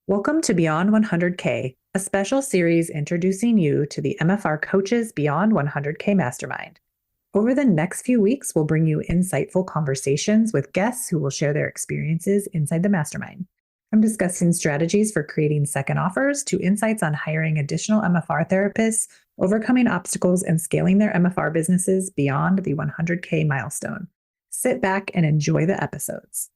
Welcome to Beyond 100K, a special series introducing you to the MFR Coaches Beyond 100K Mastermind. Over the next few weeks, we'll bring you insightful conversations with guests who will share their experiences inside the mastermind. From discussing strategies for creating second offers to insights on hiring additional MFR therapists, overcoming obstacles, and scaling their MFR businesses beyond the 100K milestone. Sit back and enjoy the episodes.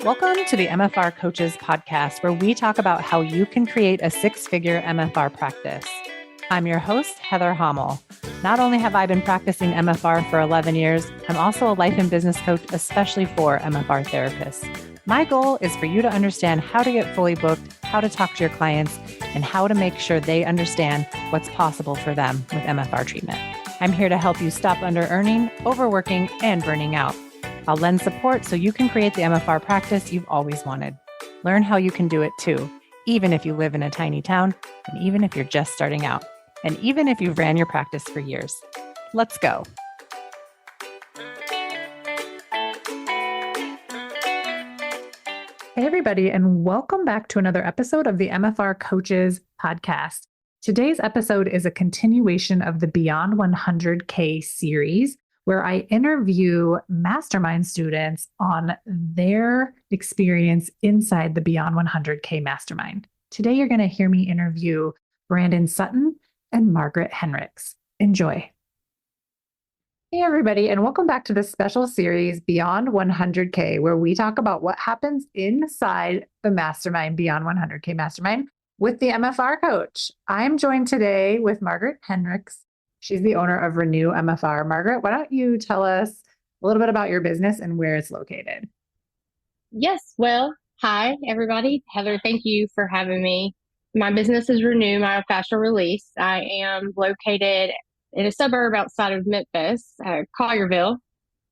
Welcome to the MFR Coaches podcast, where we talk about how you can create a six-figure MFR practice. I'm your host, Heather Hommel. Not only have I been practicing MFR for 11 years, I'm also a life and business coach, especially for MFR therapists. My goal is for you to understand how to get fully booked, how to talk to your clients, and how to make sure they understand what's possible for them with MFR treatment. I'm here to help you stop under-earning, overworking, and burning out. I'll lend support so you can create the MFR practice you've always wanted. Learn how you can do it too, even if you live in a tiny town, and even if you're just starting out, and even if you've ran your practice for years. Let's go. Hey, everybody, and welcome back to another episode of the MFR Coaches podcast. Today's episode is a continuation of the Beyond 100K series, where I interview mastermind students on their experience inside the Beyond 100K mastermind. Today, you're going to hear me interview Brandon Sutton and Margaret Henrichs. Enjoy. Hey, everybody, and welcome back to this special series, Beyond 100K, where we talk about what happens inside the mastermind, Beyond 100K mastermind, with the MFR coach. I'm joined today with Margaret Henrichs. She's the owner of Renew MFR. Margaret, why don't you tell us a little bit about your business and where it's located? Yes. Well, hi, everybody. Heather, thank you for having me. My business is Renew Myofascial Release. I am located in a suburb outside of Memphis, Collierville,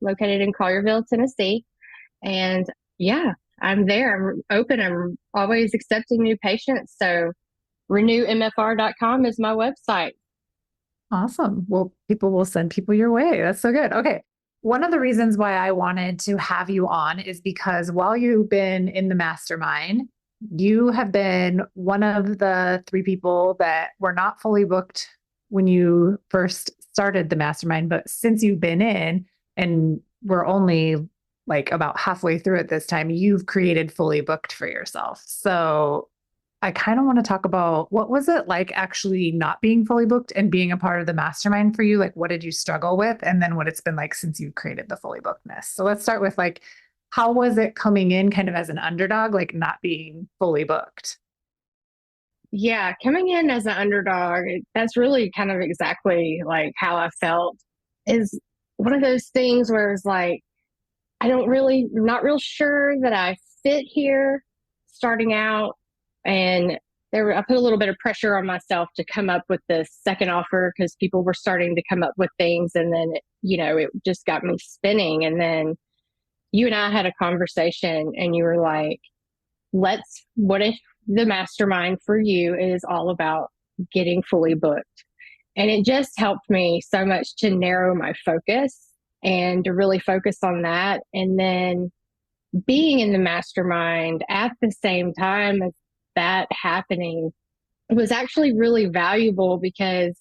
located in Collierville, Tennessee. And yeah, I'm there. I'm open. I'm always accepting new patients. So renewmfr.com is my website. Awesome. Well, people will send people your way. That's so good. Okay. One of the reasons why I wanted to have you on is because while you've been in the mastermind, you have been one of the three people that were not fully booked when you first started the mastermind. But since you've been in and we're only like about halfway through at this time, you've created fully booked for yourself. So I kind of want to talk about what was it like actually not being fully booked and being a part of the mastermind for you? Like, what did you struggle with? And then what it's been like since you created the fully bookedness. So let's start with like, how was it coming in kind of as an underdog, like not being fully booked? Yeah, coming in as an underdog, that's really kind of exactly like how I felt. Is one of those things where it's like, not real sure that I fit here starting out. And I put a little bit of pressure on myself to come up with the second offer because people were starting to come up with things. And then, it just got me spinning. And then you and I had a conversation and you were like, what if the mastermind for you is all about getting fully booked? And it just helped me so much to narrow my focus and to really focus on that. And then being in the mastermind at the same time as that happening was actually really valuable because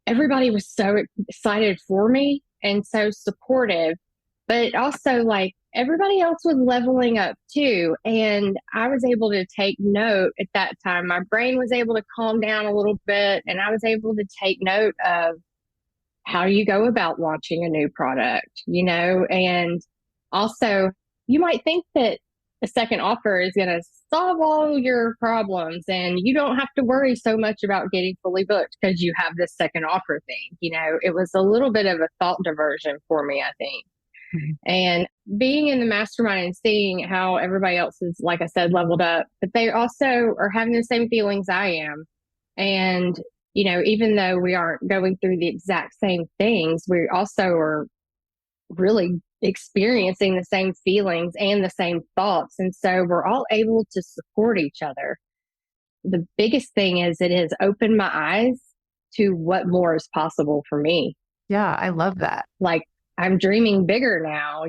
everybody was so excited for me and so supportive, but also like everybody else was leveling up too. And I was able to take note at that time. My brain was able to calm down a little bit and I was able to take note of how do you go about launching a new product, and also you might think that a second offer is going to solve all your problems and you don't have to worry so much about getting fully booked because you have this second offer thing. It was a little bit of a thought diversion for me, I think. Mm-hmm. And being in the mastermind and seeing how everybody else is, like I said, leveled up, but they also are having the same feelings I am. And, even though we aren't going through the exact same things, we also are really experiencing the same feelings and the same thoughts. And so we're all able to support each other. The biggest thing is it has opened my eyes to what more is possible for me. Yeah, I love that. Like I'm dreaming bigger now,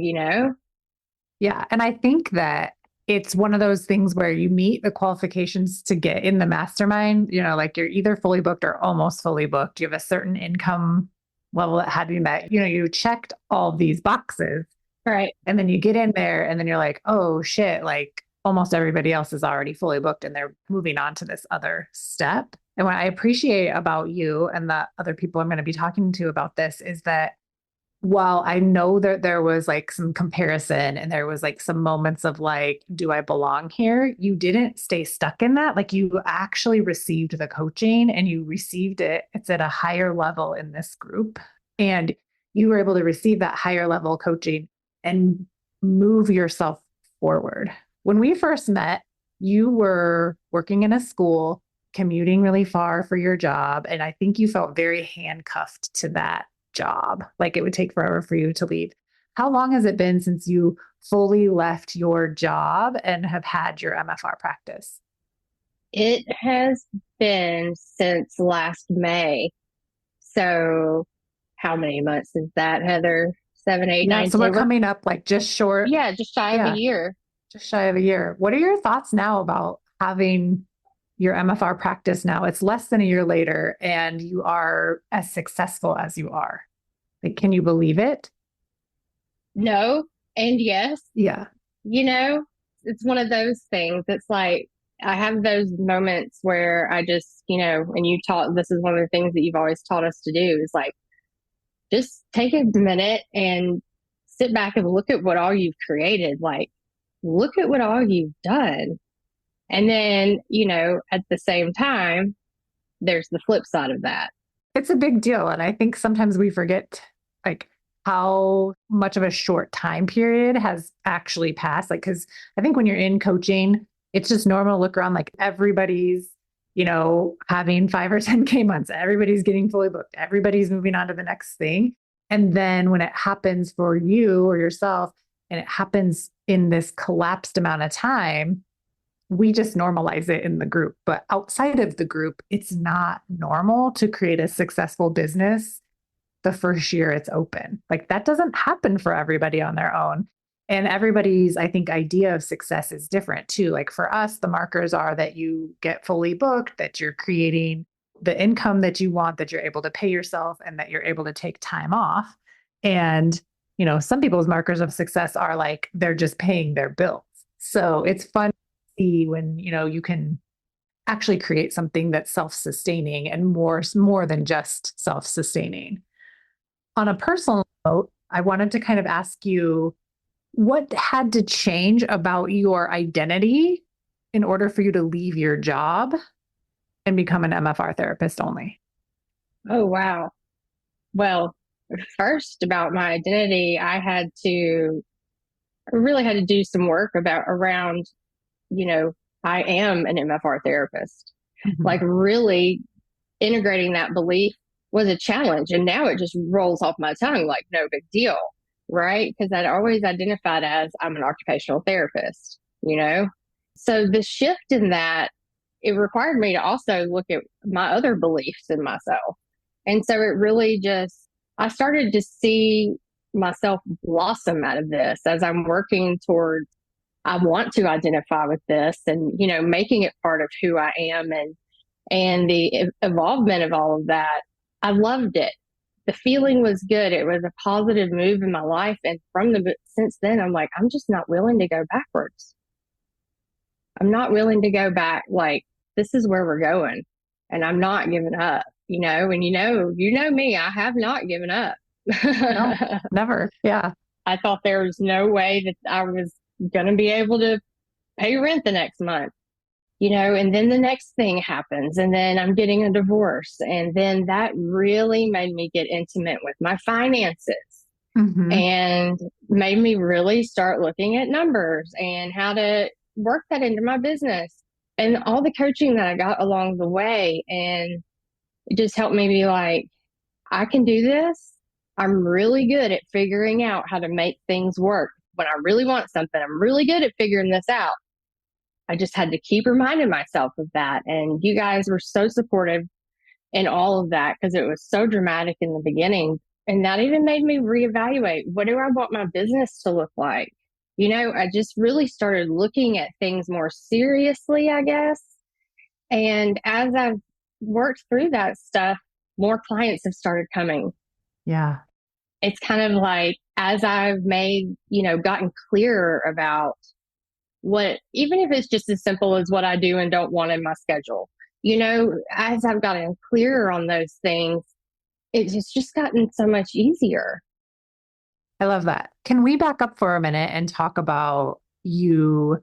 Yeah. And I think that it's one of those things where you meet the qualifications to get in the mastermind, like you're either fully booked or almost fully booked. You have a certain income level that had to be met. You checked all these boxes. Right. And then you get in there and then you're like, oh shit, like almost everybody else is already fully booked and they're moving on to this other step. And what I appreciate about you and the other people I'm going to be talking to about this is that while I know that there was like some comparison and there was like some moments of like, do I belong here? You didn't stay stuck in that. Like you actually received the coaching and you received it. It's at a higher level in this group. And you were able to receive that higher level coaching and move yourself forward. When we first met, you were working in a school, commuting really far for your job. And I think you felt very handcuffed to that job. Like it would take forever for you to leave. How long has it been since you fully left your job and have had your MFR practice? It has been since last May. So how many months is that, Heather? 7, 8, 9, So 10? we're coming up like just short. Yeah, just shy of a year. Just shy of a year. What are your thoughts now about having your MFR practice now? It's less than a year later and you are as successful as you are. Like, can you believe it? No and yes. Yeah. It's one of those things. It's like I have those moments where I just, and this is one of the things that you've always taught us to do is like, just take a minute and sit back and look at what all you've created. Like, look at what all you've done. And then, at the same time, there's the flip side of that. It's a big deal. And I think sometimes we forget like how much of a short time period has actually passed. Like, cause I think when you're in coaching, it's just normal to look around like everybody's, having 5 or 10K months, everybody's getting fully booked, everybody's moving on to the next thing. And then when it happens for you or yourself, and it happens in this collapsed amount of time, we just normalize it in the group. But outside of the group, it's not normal to create a successful business the first year it's open. Like that doesn't happen for everybody on their own. And everybody's, I think, idea of success is different too. Like for us, the markers are that you get fully booked, that you're creating the income that you want, that you're able to pay yourself, and that you're able to take time off. And, some people's markers of success are like they're just paying their bills. So it's fun to see when, you can actually create something that's self-sustaining and more than just self-sustaining. On a personal note, I wanted to kind of ask you, what had to change about your identity in order for you to leave your job and become an MFR therapist only? Oh, wow. Well, first about my identity, I really had to do some work around, I am an MFR therapist. Mm-hmm. Like really integrating that belief was a challenge. And now it just rolls off my tongue like no big deal. Right? Because I'd always identified as I'm an occupational therapist, So the shift in that, it required me to also look at my other beliefs in myself. And so it really I started to see myself blossom out of this as I'm working towards, I want to identify with this and, making it part of who I am and the involvement of all of that. I loved it. The feeling was good. It was a positive move in my life. And since then, I'm like, I'm just not willing to go backwards. I'm not willing to go back. Like, this is where we're going and I'm not giving up, and you know me, I have not given up. No, never. Yeah. I thought there was no way that I was going to be able to pay rent the next month. And then the next thing happens and then I'm getting a divorce. And then that really made me get intimate with my finances and made me really start looking at numbers and how to work that into my business and all the coaching that I got along the way. And it just helped me be like, I can do this. I'm really good at figuring out how to make things work. When I really want something, I'm really good at figuring this out. I just had to keep reminding myself of that. And you guys were so supportive in all of that because it was so dramatic in the beginning. And that even made me reevaluate, what do I want my business to look like? I just really started looking at things more seriously, I guess. And as I've worked through that stuff, more clients have started coming. Yeah. It's kind of like as I've gotten clearer about what, even if it's just as simple as what I do and don't want in my schedule, as I've gotten clearer on those things, it's just gotten so much easier. I love that. Can we back up for a minute and talk about you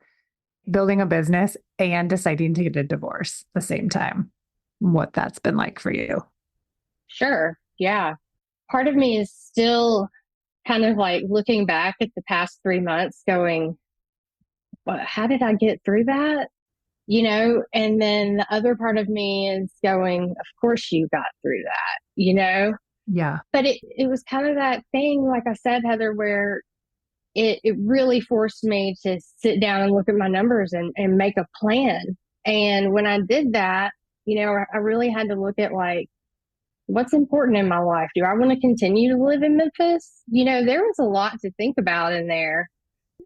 building a business and deciding to get a divorce at the same time? What that's been like for you? Sure. Yeah. Part of me is still kind of like looking back at the past 3 months going, well, how did I get through that? And then the other part of me is going, of course you got through that. Yeah. But it was kind of that thing, like I said, Heather, where it really forced me to sit down and look at my numbers and make a plan. And when I did that, I really had to look at like, what's important in my life? Do I want to continue to live in Memphis? There was a lot to think about in there.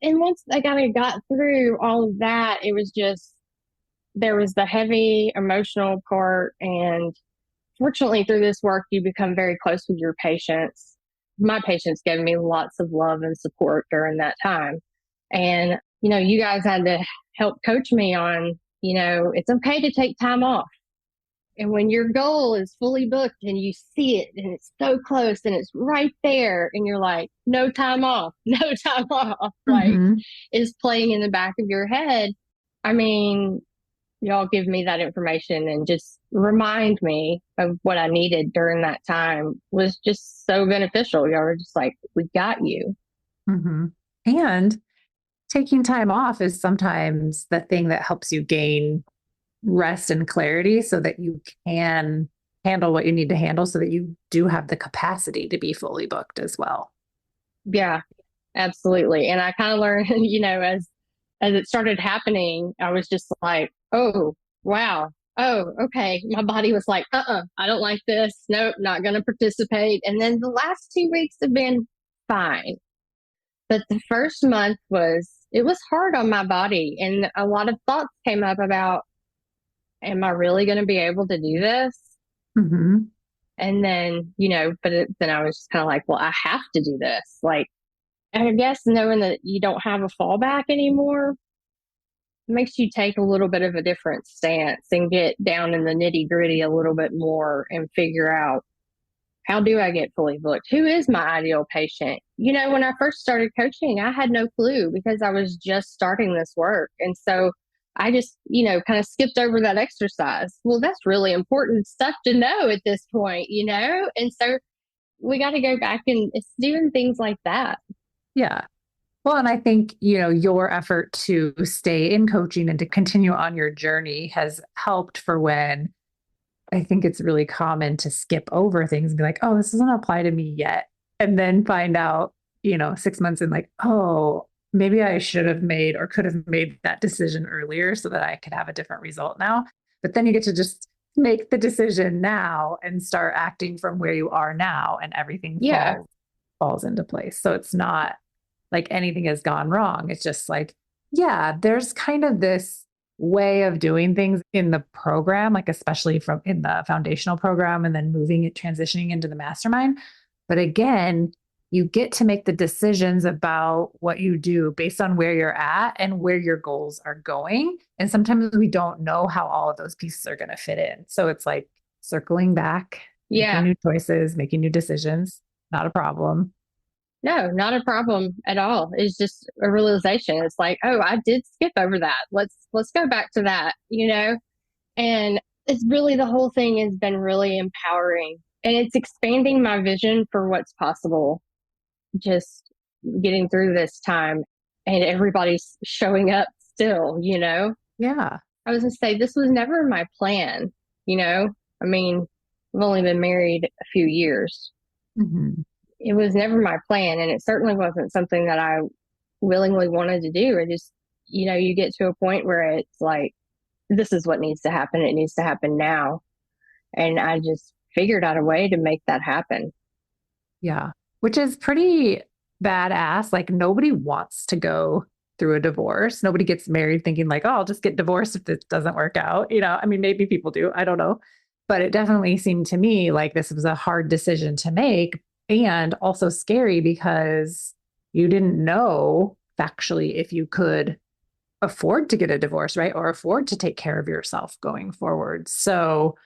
And once I kind of got through all of that, it was just, there was the heavy emotional part. And fortunately, through this work, you become very close with your patients. My patients gave me lots of love and support during that time. And, you guys had to help coach me on, it's okay to take time off. And when your goal is fully booked and you see it and it's so close and it's right there and you're like, no time off, no time off, like is playing in the back of your head. I mean, y'all give me that information and just remind me of what I needed during that time was just so beneficial. Y'all were just like, we got you. Mm-hmm. And taking time off is sometimes the thing that helps you gain rest and clarity so that you can handle what you need to handle so that you do have the capacity to be fully booked as well. Yeah, absolutely. And I kind of learned, as it started happening, I was just like, oh, wow. Oh, okay. My body was like, I don't like this. Nope, not going to participate. And then the last 2 weeks have been fine. But the first month it was hard on my body. And a lot of thoughts came up about, am I really going to be able to do this? Mm-hmm. And then, then I was just kind of like, well, I have to do this. Like, I guess knowing that you don't have a fallback anymore makes you take a little bit of a different stance and get down in the nitty gritty a little bit more and figure out, how do I get fully booked? Who is my ideal patient? When I first started coaching, I had no clue because I was just starting this work. And so I just, kind of skipped over that exercise. Well, that's really important stuff to know at this point, And so we got to go back and it's doing things like that. Yeah. Well, and I think, your effort to stay in coaching and to continue on your journey has helped for when I think it's really common to skip over things and be like, oh, this doesn't apply to me yet. And then find out, 6 months in like, oh, maybe I should have made or could have made that decision earlier so that I could have a different result now. But then you get to just make the decision now and start acting from where you are now and everything falls into place. So it's not like anything has gone wrong. It's just like, yeah, there's kind of this way of doing things in the program, like especially from in the foundational program and then transitioning into the mastermind. But again, you get to make the decisions about what you do based on where you're at and where your goals are going. And sometimes we don't know how all of those pieces are going to fit in. So it's like circling back, making new choices, making new decisions, not a problem. No, not a problem at all. It's just a realization. It's like, oh, I did skip over that. Let's go back to that, And it's really, the whole thing has been really empowering and it's expanding my vision for what's possible. Just getting through this time and everybody's showing up still, Yeah. I was going to say, this was never my plan, I mean, I've only been married a few years. Mm-hmm. It was never my plan. And it certainly wasn't something that I willingly wanted to do. It just, you get to a point where it's like, this is what needs to happen. It needs to happen now. And I just figured out a way to make that happen. Yeah. Which is pretty badass. Like nobody wants to go through a divorce. Nobody gets married thinking like, oh, I'll just get divorced if this doesn't work out. I mean, maybe people do. I don't know. But it definitely seemed to me like this was a hard decision to make and also scary because you didn't know factually if you could afford to get a divorce, right? Or afford to take care of yourself going forward. So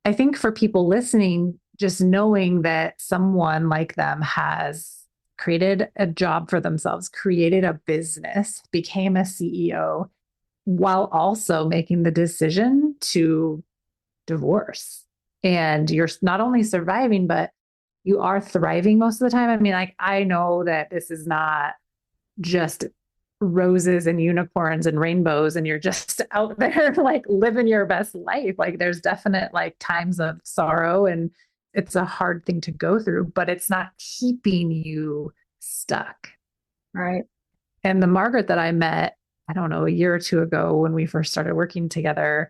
I think for people listening, just knowing that someone like them has created a job for themselves, created a business, became a CEO, while also making the decision to divorce. And you're not only surviving, but you are thriving most of the time. I mean, like, I know that this is not just roses and unicorns and rainbows and you're just out there like living your best life. Like there's definite like times of sorrow and it's a hard thing to go through, but it's not keeping you stuck. Right. And the Margaret that I met, I don't know, a year or two ago when we first started working together,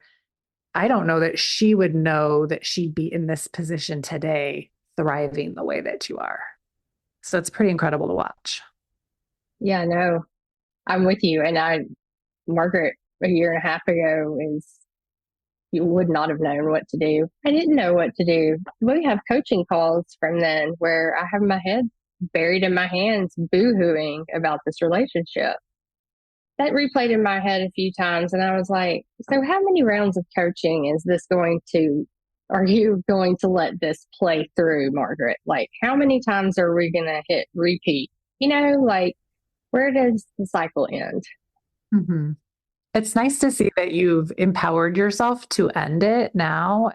I don't know that she would know that she'd be in this position today, thriving the way that you are. So it's pretty incredible to watch. Yeah, no, I'm with you. And Margaret, a year and a half ago, you would not have known what to do. I didn't know what to do. We have coaching calls from then where I have my head buried in my hands, boo-hooing about this relationship. That replayed in my head a few times. And I was like, so how many rounds of coaching are you going to let this play through, Margaret? Like, how many times are we going to hit repeat? Like, where does the cycle end? Mm-hmm. It's nice to see that you've empowered yourself to end it now,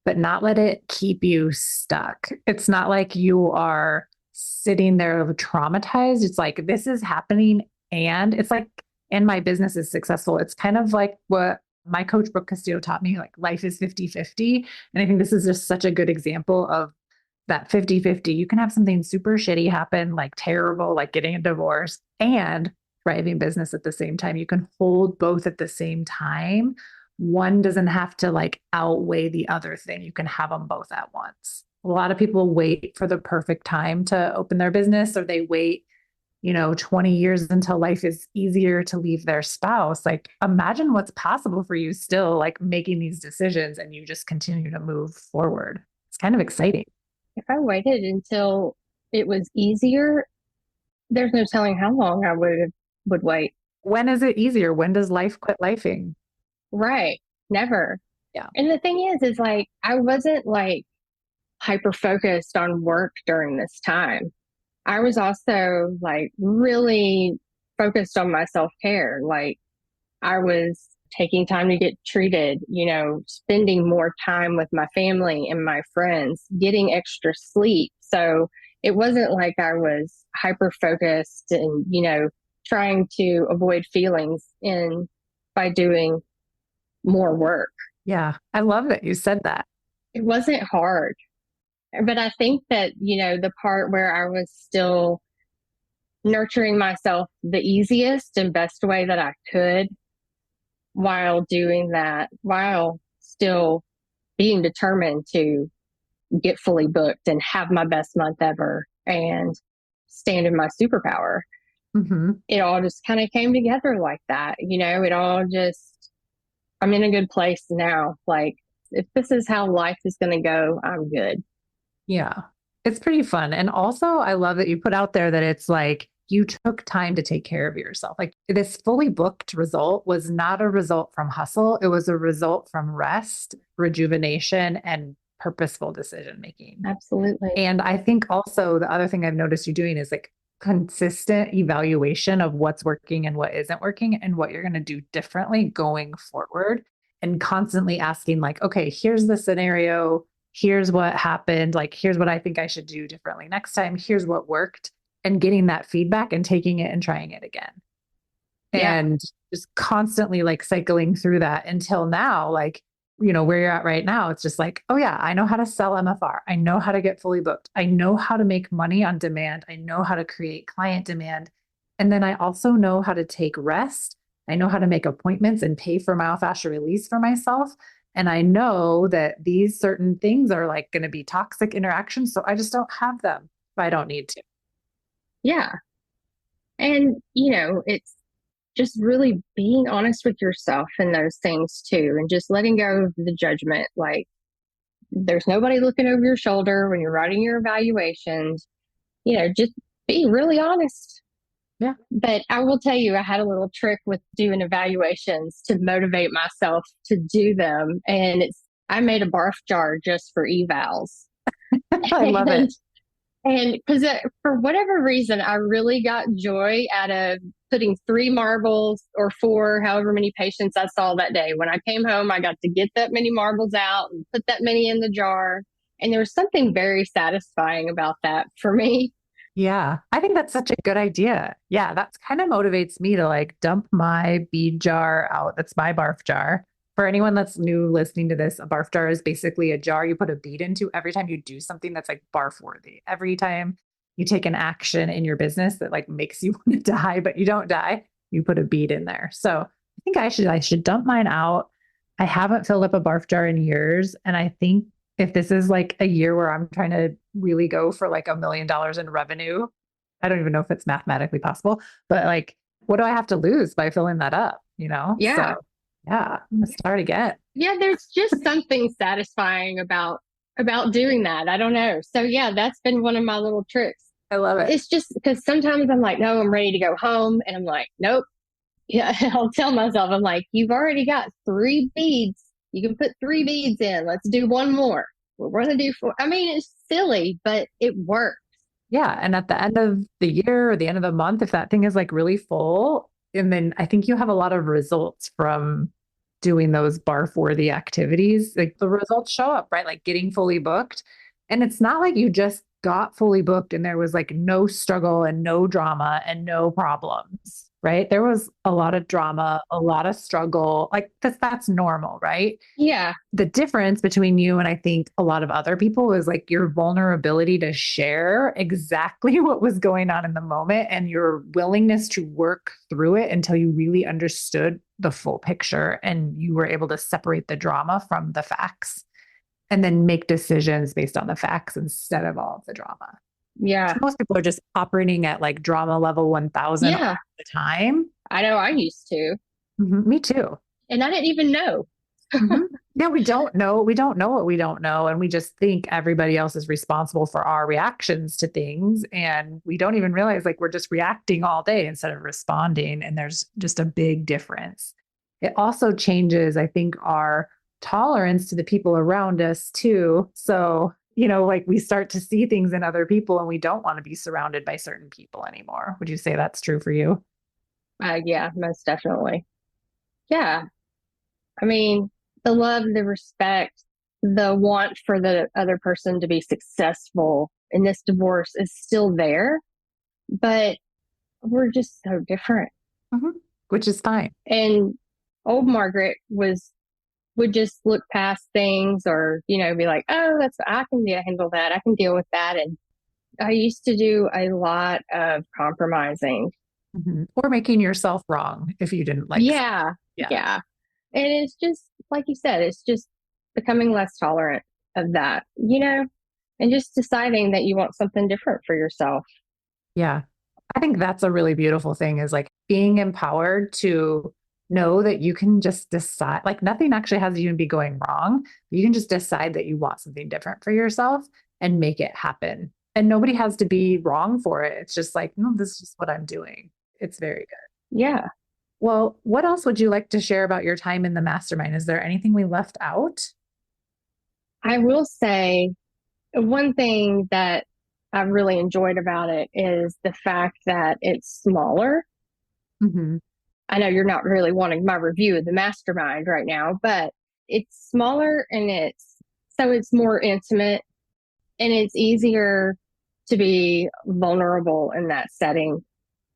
but not let it keep you stuck. It's not like you are sitting there traumatized. It's like, this is happening. And it's like, and my business is successful. It's kind of like what my coach, Brooke Castillo, taught me, like life is 50-50. And I think this is just such a good example of that 50-50. You can have something super shitty happen, like terrible, like getting a divorce and thriving business at the same time. You can hold both at the same time. One doesn't have to like outweigh the other thing. You can have them both at once. A lot of people wait for the perfect time to open their business, or they wait 20 years until life is easier to leave their spouse. Like imagine what's possible for you still like making these decisions and you just continue to move forward. It's kind of exciting. If I waited until it was easier, there's no telling how long I would wait. When is it easier? When does life quit lifing? Right. Never. Yeah. And the thing is like, I wasn't like hyper focused on work during this time. I was also like really focused on my self care. Like I was taking time to get treated, spending more time with my family and my friends, getting extra sleep. So it wasn't like I was hyper focused and, trying to avoid feelings by doing more work. Yeah. I love that you said that. It wasn't hard. But I think that, the part where I was still nurturing myself the easiest and best way that I could while doing that, while still being determined to get fully booked and have my best month ever and stand in my superpower. Mm-hmm. It all just kind of came together like that. I'm in a good place now. Like, if this is how life is going to go, I'm good. Yeah. It's pretty fun. And also, I love that you put out there that it's like you took time to take care of yourself. Like this fully booked result was not a result from hustle. It was a result from rest, rejuvenation, and purposeful decision making. Absolutely. And I think also the other thing I've noticed you doing is like consistent evaluation of what's working and what isn't working and what you're going to do differently going forward, and constantly asking like, okay, here's the scenario. Here's what happened. Like, here's what I think I should do differently next time. Here's what worked, and getting that feedback and taking it and trying it again. Yeah. And just constantly like cycling through that until now, like, where you're at right now, it's just like, oh yeah, I know how to sell MFR. I know how to get fully booked. I know how to make money on demand. I know how to create client demand. And then I also know how to take rest. I know how to make appointments and pay for myofascial release for myself. And I know that these certain things are like going to be toxic interactions. So I just don't have them if I don't need to. Yeah. And, it's just really being honest with yourself in those things too, and just letting go of the judgment. Like, there's nobody looking over your shoulder when you're writing your evaluations. Just be really honest. Yeah. But I will tell you, I had a little trick with doing evaluations to motivate myself to do them. And I made a barf jar just for evals. I love it. And because for whatever reason, I really got joy out of putting 3 marbles or 4, however many patients I saw that day. When I came home, I got to get that many marbles out and put that many in the jar. And there was something very satisfying about that for me. Yeah, I think that's such a good idea. Yeah, that's kind of motivates me to like dump my bead jar out. That's my barf jar. For anyone that's new listening to this, a barf jar is basically a jar you put a bead into every time you do something that's like barf worthy. Every time you take an action in your business that like makes you want to die, but you don't die, you put a bead in there. So I think I should dump mine out. I haven't filled up a barf jar in years. And I think if this is like a year where I'm trying to really go for like $1 million in revenue, I don't even know if it's mathematically possible, but like, what do I have to lose by filling that up? Yeah. So yeah, I'm gonna start again. Yeah, there's just something satisfying about doing that. I don't know. So yeah, that's been one of my little tricks. I love it. It's just because sometimes I'm like, no, I'm ready to go home. And I'm like, nope. Yeah, I'll tell myself, I'm like, you've already got 3 beads. You can put 3 beads in. Let's do one more. We're going to do 4. I mean, it's silly, but it works. Yeah. And at the end of the year or the end of the month, if that thing is like really full, and then I think you have a lot of results from doing those barf worthy activities. Like the results show up, right? Like getting fully booked. And it's not like you just got fully booked and there was like no struggle and no drama and no problems, right? There was a lot of drama, a lot of struggle, like that's normal, right? Yeah. The difference between you and I think a lot of other people is like your vulnerability to share exactly what was going on in the moment and your willingness to work through it until you really understood the full picture and you were able to separate the drama from the facts and then make decisions based on the facts instead of all of the drama. Yeah. So most people are just operating at like drama level 1000 all the time. I know I used to. Mm-hmm. Me too. And I didn't even know. Mm-hmm. Yeah, we don't know. We don't know what we don't know. And we just think everybody else is responsible for our reactions to things. And we don't even realize like we're just reacting all day instead of responding. And there's just a big difference. It also changes, I think, our tolerance to the people around us too. So, like we start to see things in other people and we don't want to be surrounded by certain people anymore. Would you say that's true for you? Yeah, most definitely. Yeah. I mean, the love, the respect, the want for the other person to be successful in this divorce is still there, but we're just so different. Mm-hmm. Which is fine. And old Margaret would just look past things or, be like, oh, I can handle that. I can deal with that. And I used to do a lot of compromising. Mm-hmm. Or making yourself wrong if you didn't like. Yeah. And it's just, like you said, it's just becoming less tolerant of that, and just deciding that you want something different for yourself. Yeah. I think that's a really beautiful thing is like being empowered to know that you can just decide, like nothing actually has to even be going wrong. You can just decide that you want something different for yourself and make it happen. And nobody has to be wrong for it. It's just like, no, this is just what I'm doing. It's very good. Yeah. Well, what else would you like to share about your time in the mastermind? Is there anything we left out? I will say one thing that I've really enjoyed about it is the fact that it's smaller. Mm-hmm. I know you're not really wanting my review of the mastermind right now, but it's smaller and it's more intimate and it's easier to be vulnerable in that setting.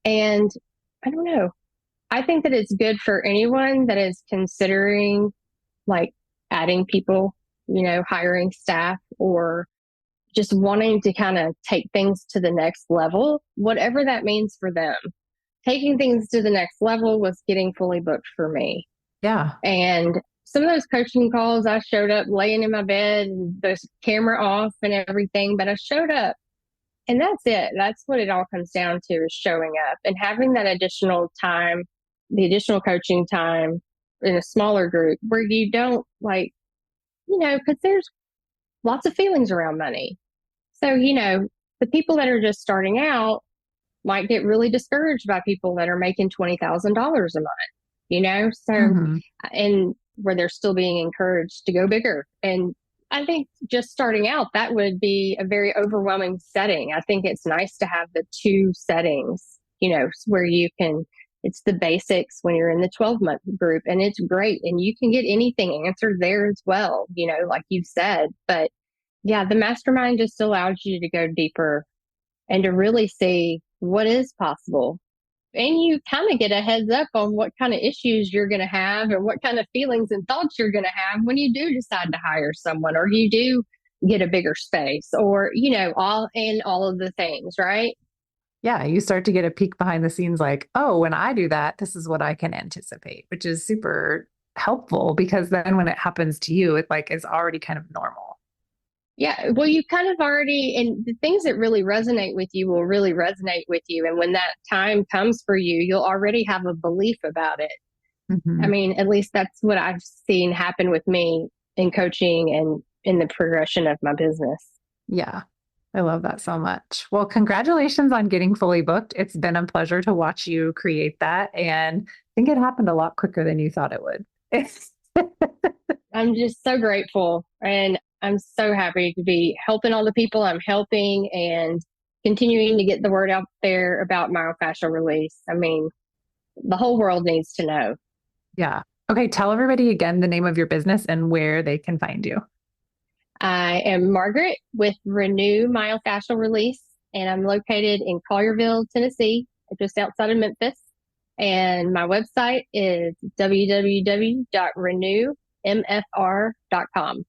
And I don't know. I think that it's good for anyone that is considering like adding people, hiring staff or just wanting to kind of take things to the next level, whatever that means for them. Taking things to the next level was getting fully booked for me. Yeah. And some of those coaching calls, I showed up laying in my bed, the camera off and everything, but I showed up And that's it. That's what it all comes down to, is showing up and having that additional time, the additional coaching time in a smaller group where you don't because there's lots of feelings around money. So, the people that are just starting out might get really discouraged by people that are making $20,000 a month, So, Mm-hmm. and where they're still being encouraged to go bigger. And I think just starting out, that would be a very overwhelming setting. I think it's nice to have the two settings, where it's the basics when you're in the 12-month group, and it's great. And you can get anything answered there as well, like you've said. But yeah, the mastermind just allows you to go deeper and to really see what is possible. And you kind of get a heads up on what kind of issues you're going to have and what kind of feelings and thoughts you're going to have when you do decide to hire someone, or you do get a bigger space, or, all of the things, right? Yeah, you start to get a peek behind the scenes like, oh, when I do that, this is what I can anticipate, which is super helpful because then when it happens to you, it like is already kind of normal. Yeah. Well, you kind of already, and the things that really resonate with you will really resonate with you. And when that time comes for you, you'll already have a belief about it. I Mm-hmm. mean, at least that's what I've seen happen with me in coaching and in the progression of my business. Yeah, I love that so much. Well, congratulations on getting fully booked. It's been a pleasure to watch you create that. And I think it happened a lot quicker than you thought it would. I'm just so grateful, and I'm so happy to be helping all the people I'm helping and continuing to get the word out there about myofascial release. I mean, the whole world needs to know. Yeah. Okay. Tell everybody again the name of your business and where they can find you. I am Margaret with Renew Myofascial Release, and I'm located in Collierville, Tennessee, just outside of Memphis. And my website is www.renewmfr.com.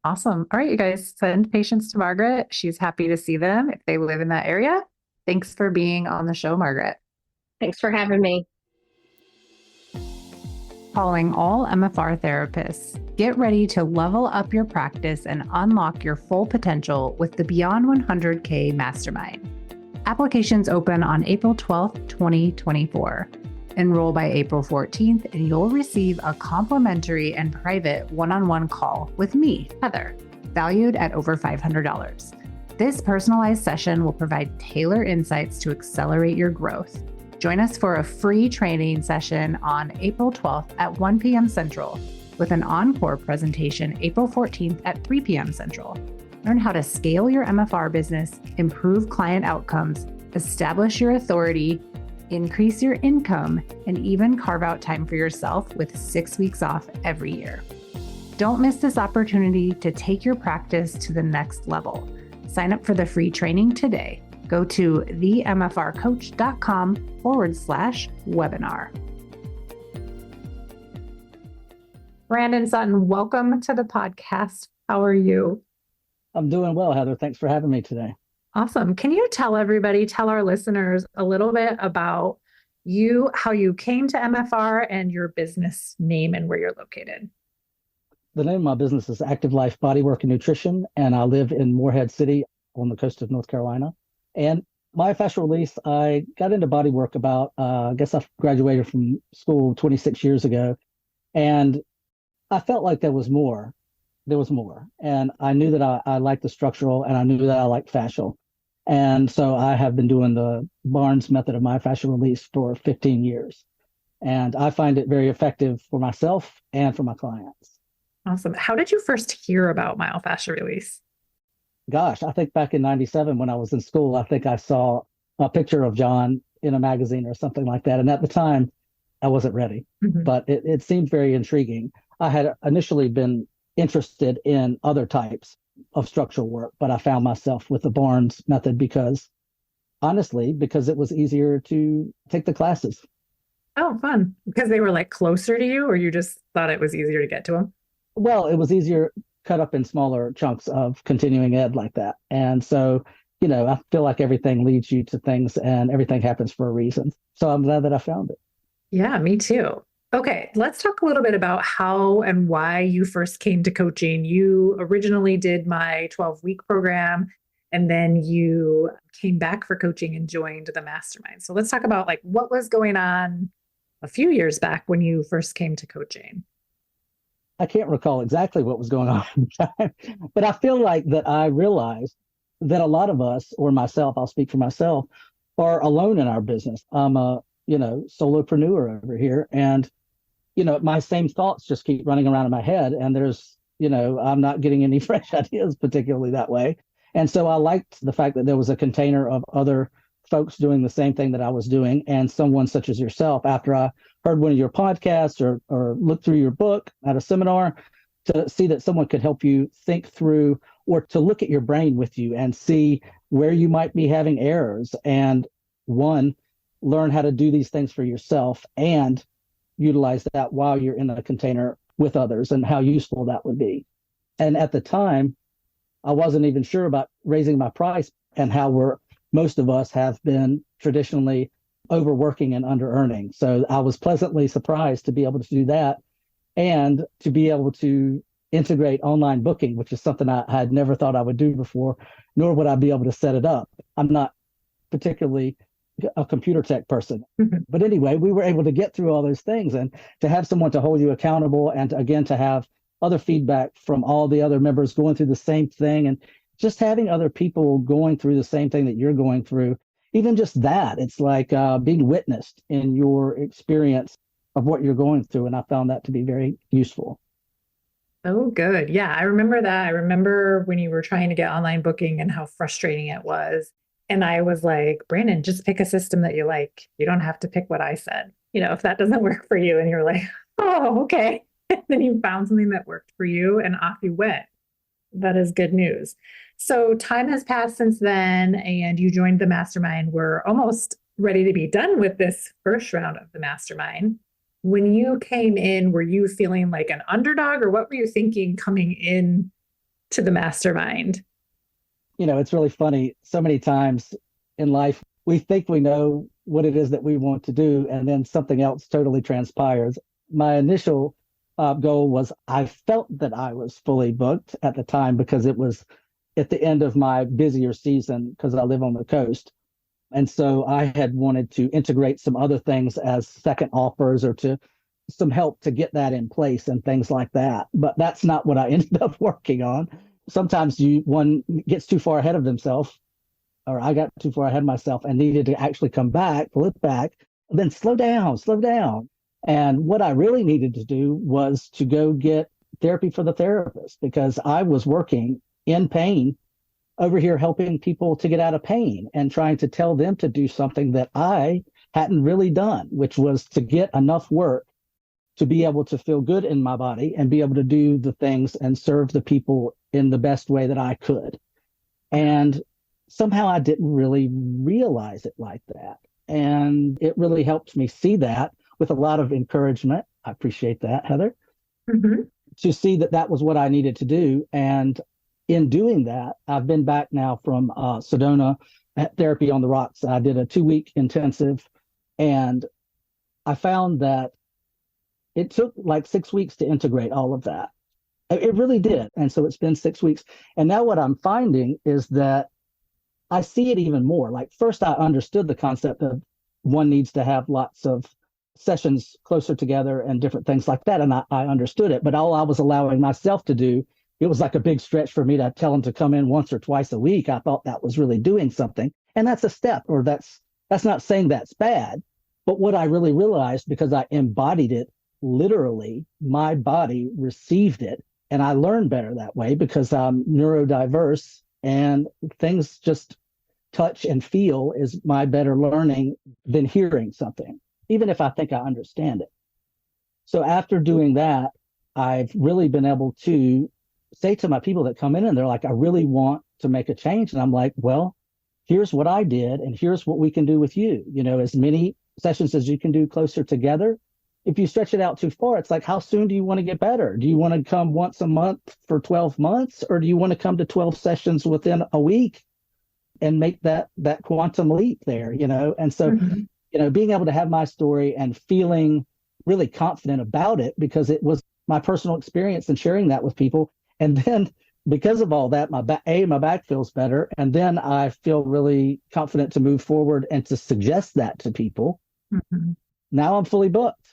Awesome. All right, you guys, send patients to Margaret. She's happy to see them if they live in that area. Thanks for being on the show, Margaret. Thanks for having me. Calling all MFR therapists. Get ready to level up your practice and unlock your full potential with the Beyond 100K Mastermind. Applications open on April 12th, 2024. Enroll by April 14th, and you'll receive a complimentary and private one-on-one call with me, Heather, valued at over $500. This personalized session will provide tailored insights to accelerate your growth. Join us for a free training session on April 12th at 1 p.m. Central, with an encore presentation April 14th at 3 p.m. Central. Learn how to scale your MFR business, improve client outcomes, establish your authority, increase your income, and even carve out time for yourself with 6 weeks off every year. Don't miss this opportunity to take your practice to the next level. Sign up for the free training today. Go to themfrcoach.com/webinar. Brandon Sutton, welcome to the podcast. How are you? I'm doing well, Heather. Thanks for having me today. Awesome. Can you tell our listeners a little bit about you, how you came to MFR and your business name and where you're located? The name of my business is Active Life Bodywork Nutrition, and I live in Moorehead City on the coast of North Carolina. And Myofascial Release, I got into bodywork about, I guess I graduated from school 26 years ago. And I felt like there was more. And I knew that I liked the structural, and I knew that I liked fascial. And so I have been doing the Barnes method of myofascial release for 15 years. And I find it very effective for myself and for my clients. Awesome. How did you first hear about myofascial release? Gosh, I think back in 97 when I was in school, I think I saw a picture of John in a magazine or something like that. And at the time, I wasn't ready, but it seemed very intriguing. I had initially been interested in other types of structural work, but I found myself with the Barnes method because it was easier to take the classes. Oh, fun. Because they were like closer to you, or you just thought it was easier to get to them? Well, it was easier cut up in smaller chunks of continuing ed like that. And so, I feel like everything leads you to things and everything happens for a reason. So I'm glad that I found it. Yeah, me too. Okay, let's talk a little bit about how and why you first came to coaching. You originally did my 12-week program, And then you came back for coaching and joined the Mastermind. So let's talk about like what was going on a few years back when you first came to coaching. I can't recall exactly what was going on at the time, but I feel like that I realized that a lot of us, or myself, I'll speak for myself, are alone in our business. I'm a, solopreneur over here. And, my same thoughts just keep running around in my head. And there's, I'm not getting any fresh ideas particularly that way. And so I liked the fact that there was a container of other folks doing the same thing that I was doing, and someone such as yourself, after I heard one of your podcasts or looked through your book at a seminar, to see that someone could help you think through or to look at your brain with you and see where you might be having errors, and learn how to do these things for yourself and utilize that while you're in a container with others, and how useful that would be. And at the time, I wasn't even sure about raising my price, and how most of us have been traditionally overworking and under earning. So I was pleasantly surprised to be able to do that, and to be able to integrate online booking, which is something I had never thought I would do before, nor would I be able to set it up. I'm not particularly a computer tech person. But anyway, we were able to get through all those things, and to have someone to hold you accountable, and again, to have other feedback from all the other members going through the same thing, and just having other people going through the same thing that you're going through. Even just that, it's like being witnessed in your experience of what you're going through. And I found that to be very useful. Oh, good. Yeah, I remember that. I remember when you were trying to get online booking and how frustrating it was. And I was like, Brandon, just pick a system that you like. You don't have to pick what I said. If that doesn't work for you. And you're like, oh, okay. And then you found something that worked for you, and off you went. That is good news. So time has passed since then, and you joined the Mastermind. We're almost ready to be done with this first round of the Mastermind. When you came in, were you feeling like an underdog, or what were you thinking coming in to the Mastermind? It's really funny. So many times in life, we think we know what it is that we want to do, and then something else totally transpires. My initial goal was, I felt that I was fully booked at the time, because it was at the end of my busier season, because I live on the coast. And so I had wanted to integrate some other things as second offers, or to some help to get that in place and things like that. But that's not what I ended up working on. Sometimes one gets too far ahead of themselves, or I got too far ahead of myself and needed to actually come back, pull it back, then slow down. And what I really needed to do was to go get therapy for the therapist, because I was working in pain over here, helping people to get out of pain and trying to tell them to do something that I hadn't really done, which was to get enough work to be able to feel good in my body and be able to do the things and serve the people in the best way that I could. And somehow I didn't really realize it like that. And it really helped me see that, with a lot of encouragement. I appreciate that, Heather, to see that that was what I needed to do. And in doing that, I've been back now from Sedona at Therapy on the Rocks. I did a 2-week intensive, and I found that it took like 6 weeks to integrate all of that. It really did. And so it's been 6 weeks. And now what I'm finding is that I see it even more. Like, first, I understood the concept of one needs to have lots of sessions closer together and different things like that. And I understood it. But all I was allowing myself to do, it was like a big stretch for me to tell them to come in once or twice a week. I thought that was really doing something. And that's a step, or that's not saying that's bad. But what I really realized, because I embodied it literally, my body received it. And I learned better that way, because I'm neurodiverse, and things just touch and feel is my better learning than hearing something, even if I think I understand it. So after doing that, I've really been able to say to my people that come in and they're like, I really want to make a change. And I'm like, well, here's what I did, and here's what we can do with you. As many sessions as you can do closer together. If you stretch it out too far, it's like, how soon do you want to get better? Do you want to come once a month for 12 months, or do you want to come to 12 sessions within a week and make that quantum leap there, And so, being able to have my story and feeling really confident about it, because it was my personal experience, and sharing that with people, and then because of all that, my back feels better. And then I feel really confident to move forward and to suggest that to people. Mm-hmm. Now I'm fully booked.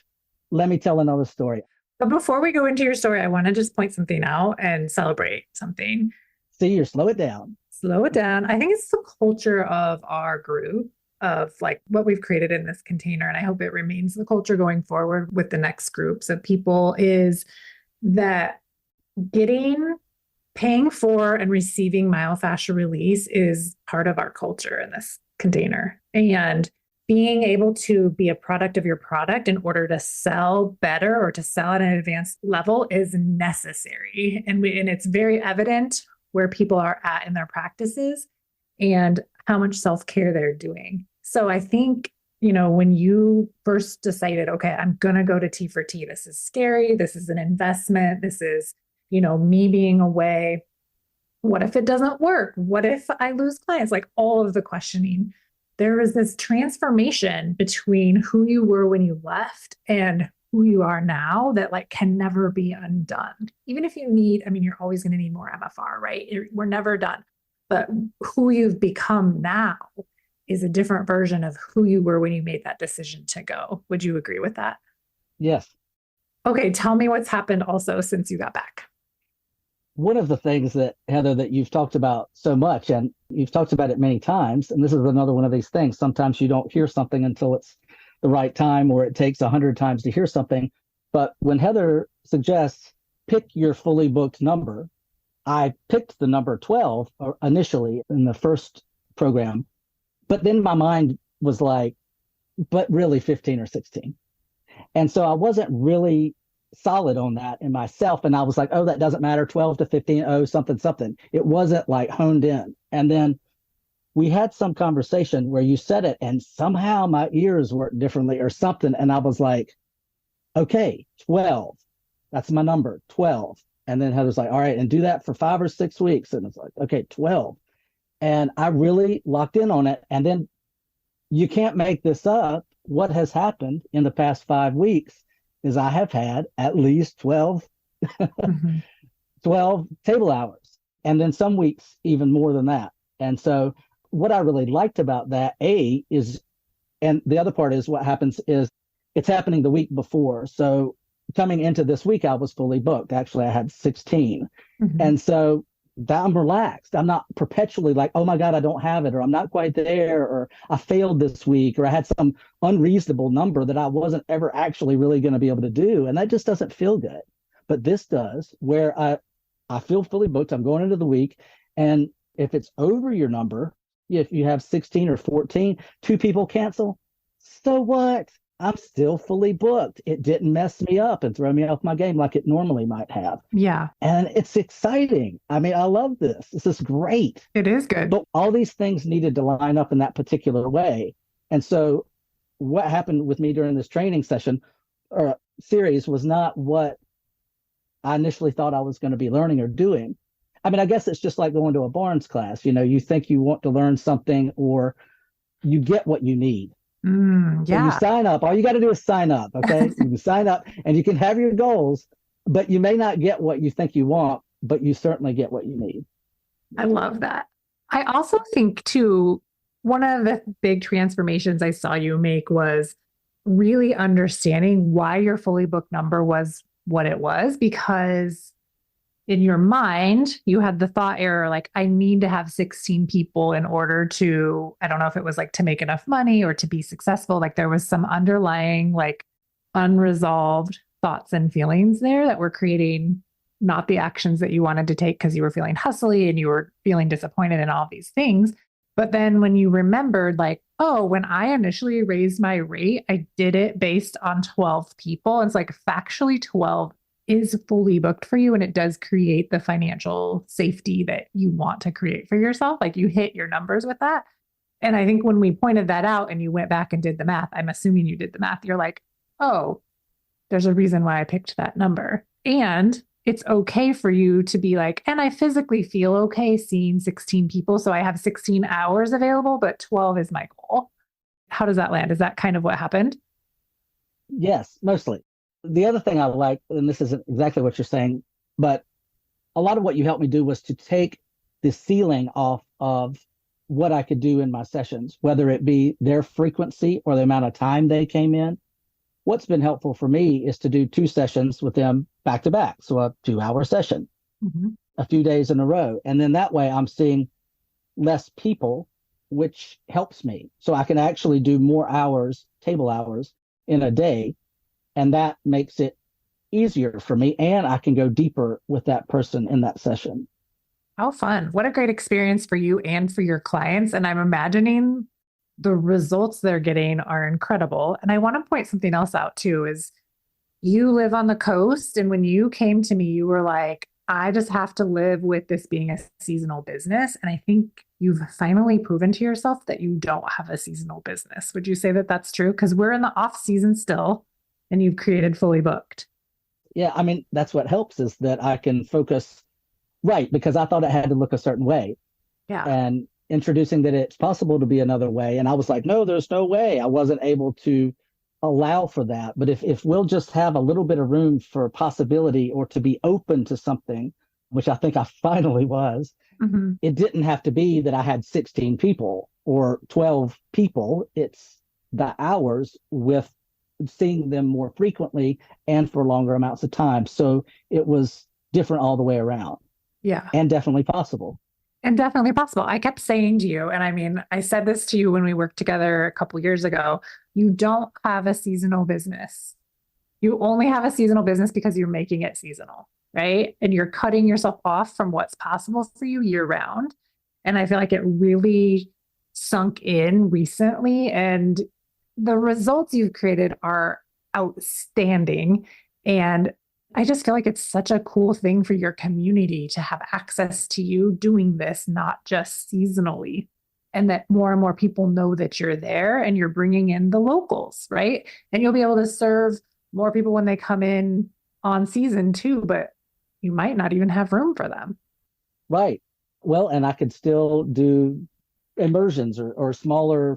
Let me tell another story. But before we go into your story, I want to just point something out and celebrate something. See, you're slow it down. Slow it down. I think it's the culture of our group, of like what we've created in this container. And I hope it remains the culture going forward with the next groups of people, is that paying for and receiving myofascial release is part of our culture in this container. And being able to be a product of your product in order to sell better or to sell at an advanced level is necessary. And it's very evident where people are at in their practices and how much self-care they're doing. So I think, when you first decided, okay, I'm going to go to T for T, this is scary. This is an investment. This is, me being away. What if it doesn't work? What if I lose clients? Like all of the questioning. There was this transformation between who you were when you left and who you are now that like can never be undone. Even if you're always going to need more MFR, right? We're never done. But who you've become now is a different version of who you were when you made that decision to go. Would you agree with that? Yes. Okay. Tell me what's happened also since you got back. One of the things that, Heather, that you've talked about so much, and you've talked about it many times, and this is another one of these things. Sometimes you don't hear something until it's the right time, or it takes 100 times to hear something. But when Heather suggests pick your fully booked number, I picked the number 12 initially in the first program, but then my mind was like, but really 15 or 16. And so I wasn't really solid on that in myself. And I was like, oh, that doesn't matter, 12 to 15, oh, something. It wasn't like honed in. And then we had some conversation where you said it and somehow my ears worked differently or something. And I was like, okay, 12, that's my number, 12. And then Heather's like, all right, and do that for 5 or 6 weeks. And it's like, okay, 12. And I really locked in on it. And then you can't make this up. What has happened in the past 5 weeks is I have had at least 12, Mm-hmm. 12 table hours. And then some weeks even more than that. And so what I really liked about that, is, and the other part is what happens is it's happening the week before. So coming into this week, I was fully booked. Actually, I had 16. Mm-hmm. And so that I'm relaxed. I'm not perpetually like, oh my God, I don't have it, or I'm not quite there, or I failed this week, or I had some unreasonable number that I wasn't ever actually really going to be able to do. And that just doesn't feel good. But this does, where I feel fully booked. I'm going into the week. And if it's over your number, if you have 16 or 14, 2 people cancel, so what? I'm still fully booked. It didn't mess me up and throw me off my game like it normally might have. Yeah. And it's exciting. I mean, I love this. This is great. It is good. But all these things needed to line up in that particular way. And so what happened with me during this training session or series was not what I initially thought I was going to be learning or doing. I mean, I guess it's just like going to a Barnes class. You think you want to learn something or you get what you need. Yeah. So you sign up. All you got to do is sign up. Okay. You can sign up and you can have your goals, but you may not get what you think you want, but you certainly get what you need. I love that. I also think too, one of the big transformations I saw you make was really understanding why your fully booked number was what it was, because in your mind, you had the thought error, like, I need to have 16 people in order to, I don't know if it was like to make enough money or to be successful. Like there was some underlying, like unresolved thoughts and feelings there that were creating not the actions that you wanted to take because you were feeling hustly and you were feeling disappointed in all these things. But then when you remembered, like, oh, when I initially raised my rate, I did it based on 12 people. It's like factually 12 is fully booked for you. And it does create the financial safety that you want to create for yourself. Like you hit your numbers with that. And I think when we pointed that out and you went back and did the math, I'm assuming you did the math, you're like, oh, there's a reason why I picked that number. And it's okay for you to be like, and I physically feel okay seeing 16 people. So I have 16 hours available, but 12 is my goal. How does that land? Is that kind of what happened? Yes, mostly. The other thing I like, and this isn't exactly what you're saying, but a lot of what you helped me do was to take the ceiling off of what I could do in my sessions, whether it be their frequency or the amount of time they came in. What's been helpful for me is to do 2 sessions with them back to back. So a 2-hour session, a few days in a row. And then that way I'm seeing less people, which helps me. So I can actually do more hours, table hours in a day. And that makes it easier for me. And I can go deeper with that person in that session. How fun. What a great experience for you and for your clients. And I'm imagining the results they're getting are incredible. And I want to point something else out too, is you live on the coast. And when you came to me, you were like, I just have to live with this being a seasonal business. And I think you've finally proven to yourself that you don't have a seasonal business. Would you say that that's true? Because we're in the off season still, and you've created Fully Booked. Yeah, I mean, that's what helps is that I can focus, right, because I thought it had to look a certain way. Yeah. And introducing that it's possible to be another way. And I was like, no, there's no way. I wasn't able to allow for that. But if we'll just have a little bit of room for possibility or to be open to something, which I think I finally was, it didn't have to be that I had 16 people or 12 people. It's the hours with seeing them more frequently and for longer amounts of time. So it was different all the way around. Yeah. And definitely possible. And definitely possible. I kept saying to you, and I mean, I said this to you when we worked together a couple of years ago, you don't have a seasonal business. You only have a seasonal business because you're making it seasonal, right? And you're cutting yourself off from what's possible for you year round. And I feel like it really sunk in recently. And the results you've created are outstanding. And I just feel like it's such a cool thing for your community to have access to you doing this, not just seasonally, and that more and more people know that you're there and you're bringing in the locals, right? And you'll be able to serve more people when they come in on season too, but you might not even have room for them. Right. Well, and I could still do immersions or smaller,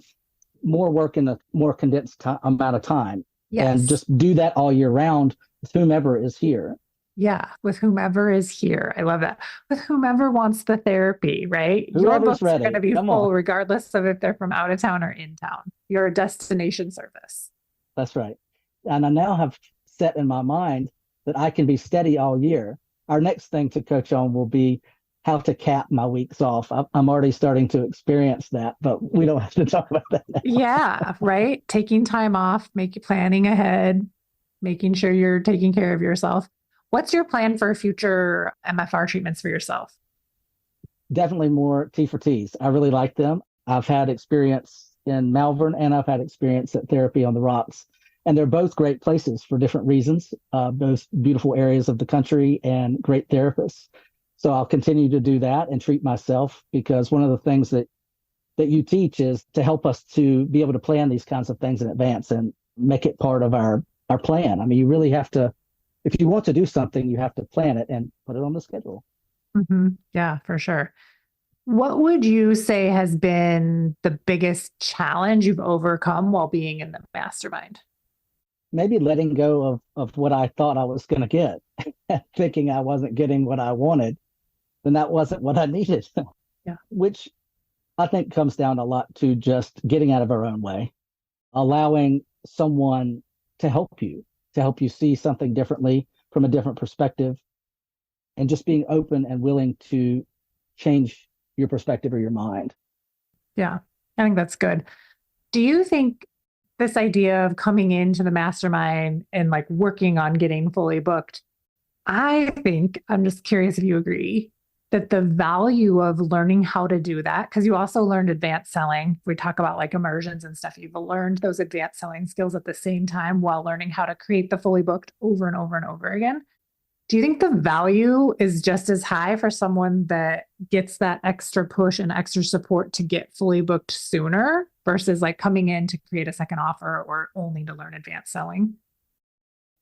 more work in a more condensed amount of time. Yes. And just do that all year round with whomever is here. Yeah, with whomever is here. I love that. With whomever wants the therapy, right? Whoever's Your books ready. are going to be Come full on. regardless of if they're from out of town or in town. You're a destination service. That's right. And I now have set in my mind that I can be steady all year. Our next thing to coach on will be how to cap my weeks off. I'm already starting to experience that, but we don't have to talk about that now. Yeah, right. Taking time off, planning ahead, making sure you're taking care of yourself. What's your plan for future MFR treatments for yourself? Definitely more T4Ts. I really like them. I've had experience in Malvern and I've had experience at Therapy on the Rocks. And they're both great places for different reasons, both beautiful areas of the country and great therapists. So I'll continue to do that and treat myself, because one of the things that you teach is to help us to be able to plan these kinds of things in advance and make it part of our plan. I mean, you really have to, if you want to do something, you have to plan it and put it on the schedule. Yeah, for sure. What would you say has been the biggest challenge you've overcome while being in the mastermind? Maybe letting go of what I thought I was going to get, thinking I wasn't getting what I wanted, then that wasn't what I needed. Yeah. Which I think comes down a lot to just getting out of our own way, allowing someone to help you see something differently from a different perspective, and just being open and willing to change your perspective or your mind. Yeah, I think that's good. Do you think this idea of coming into the mastermind and like working on getting fully booked, I think, I'm just curious if you agree, that the value of learning how to do that, because you also learned advanced selling. We talk about like immersions and stuff. You've learned those advanced selling skills at the same time while learning how to create the fully booked over and over and over again. Do you think the value is just as high for someone that gets that extra push and extra support to get fully booked sooner versus like coming in to create a second offer or only to learn advanced selling?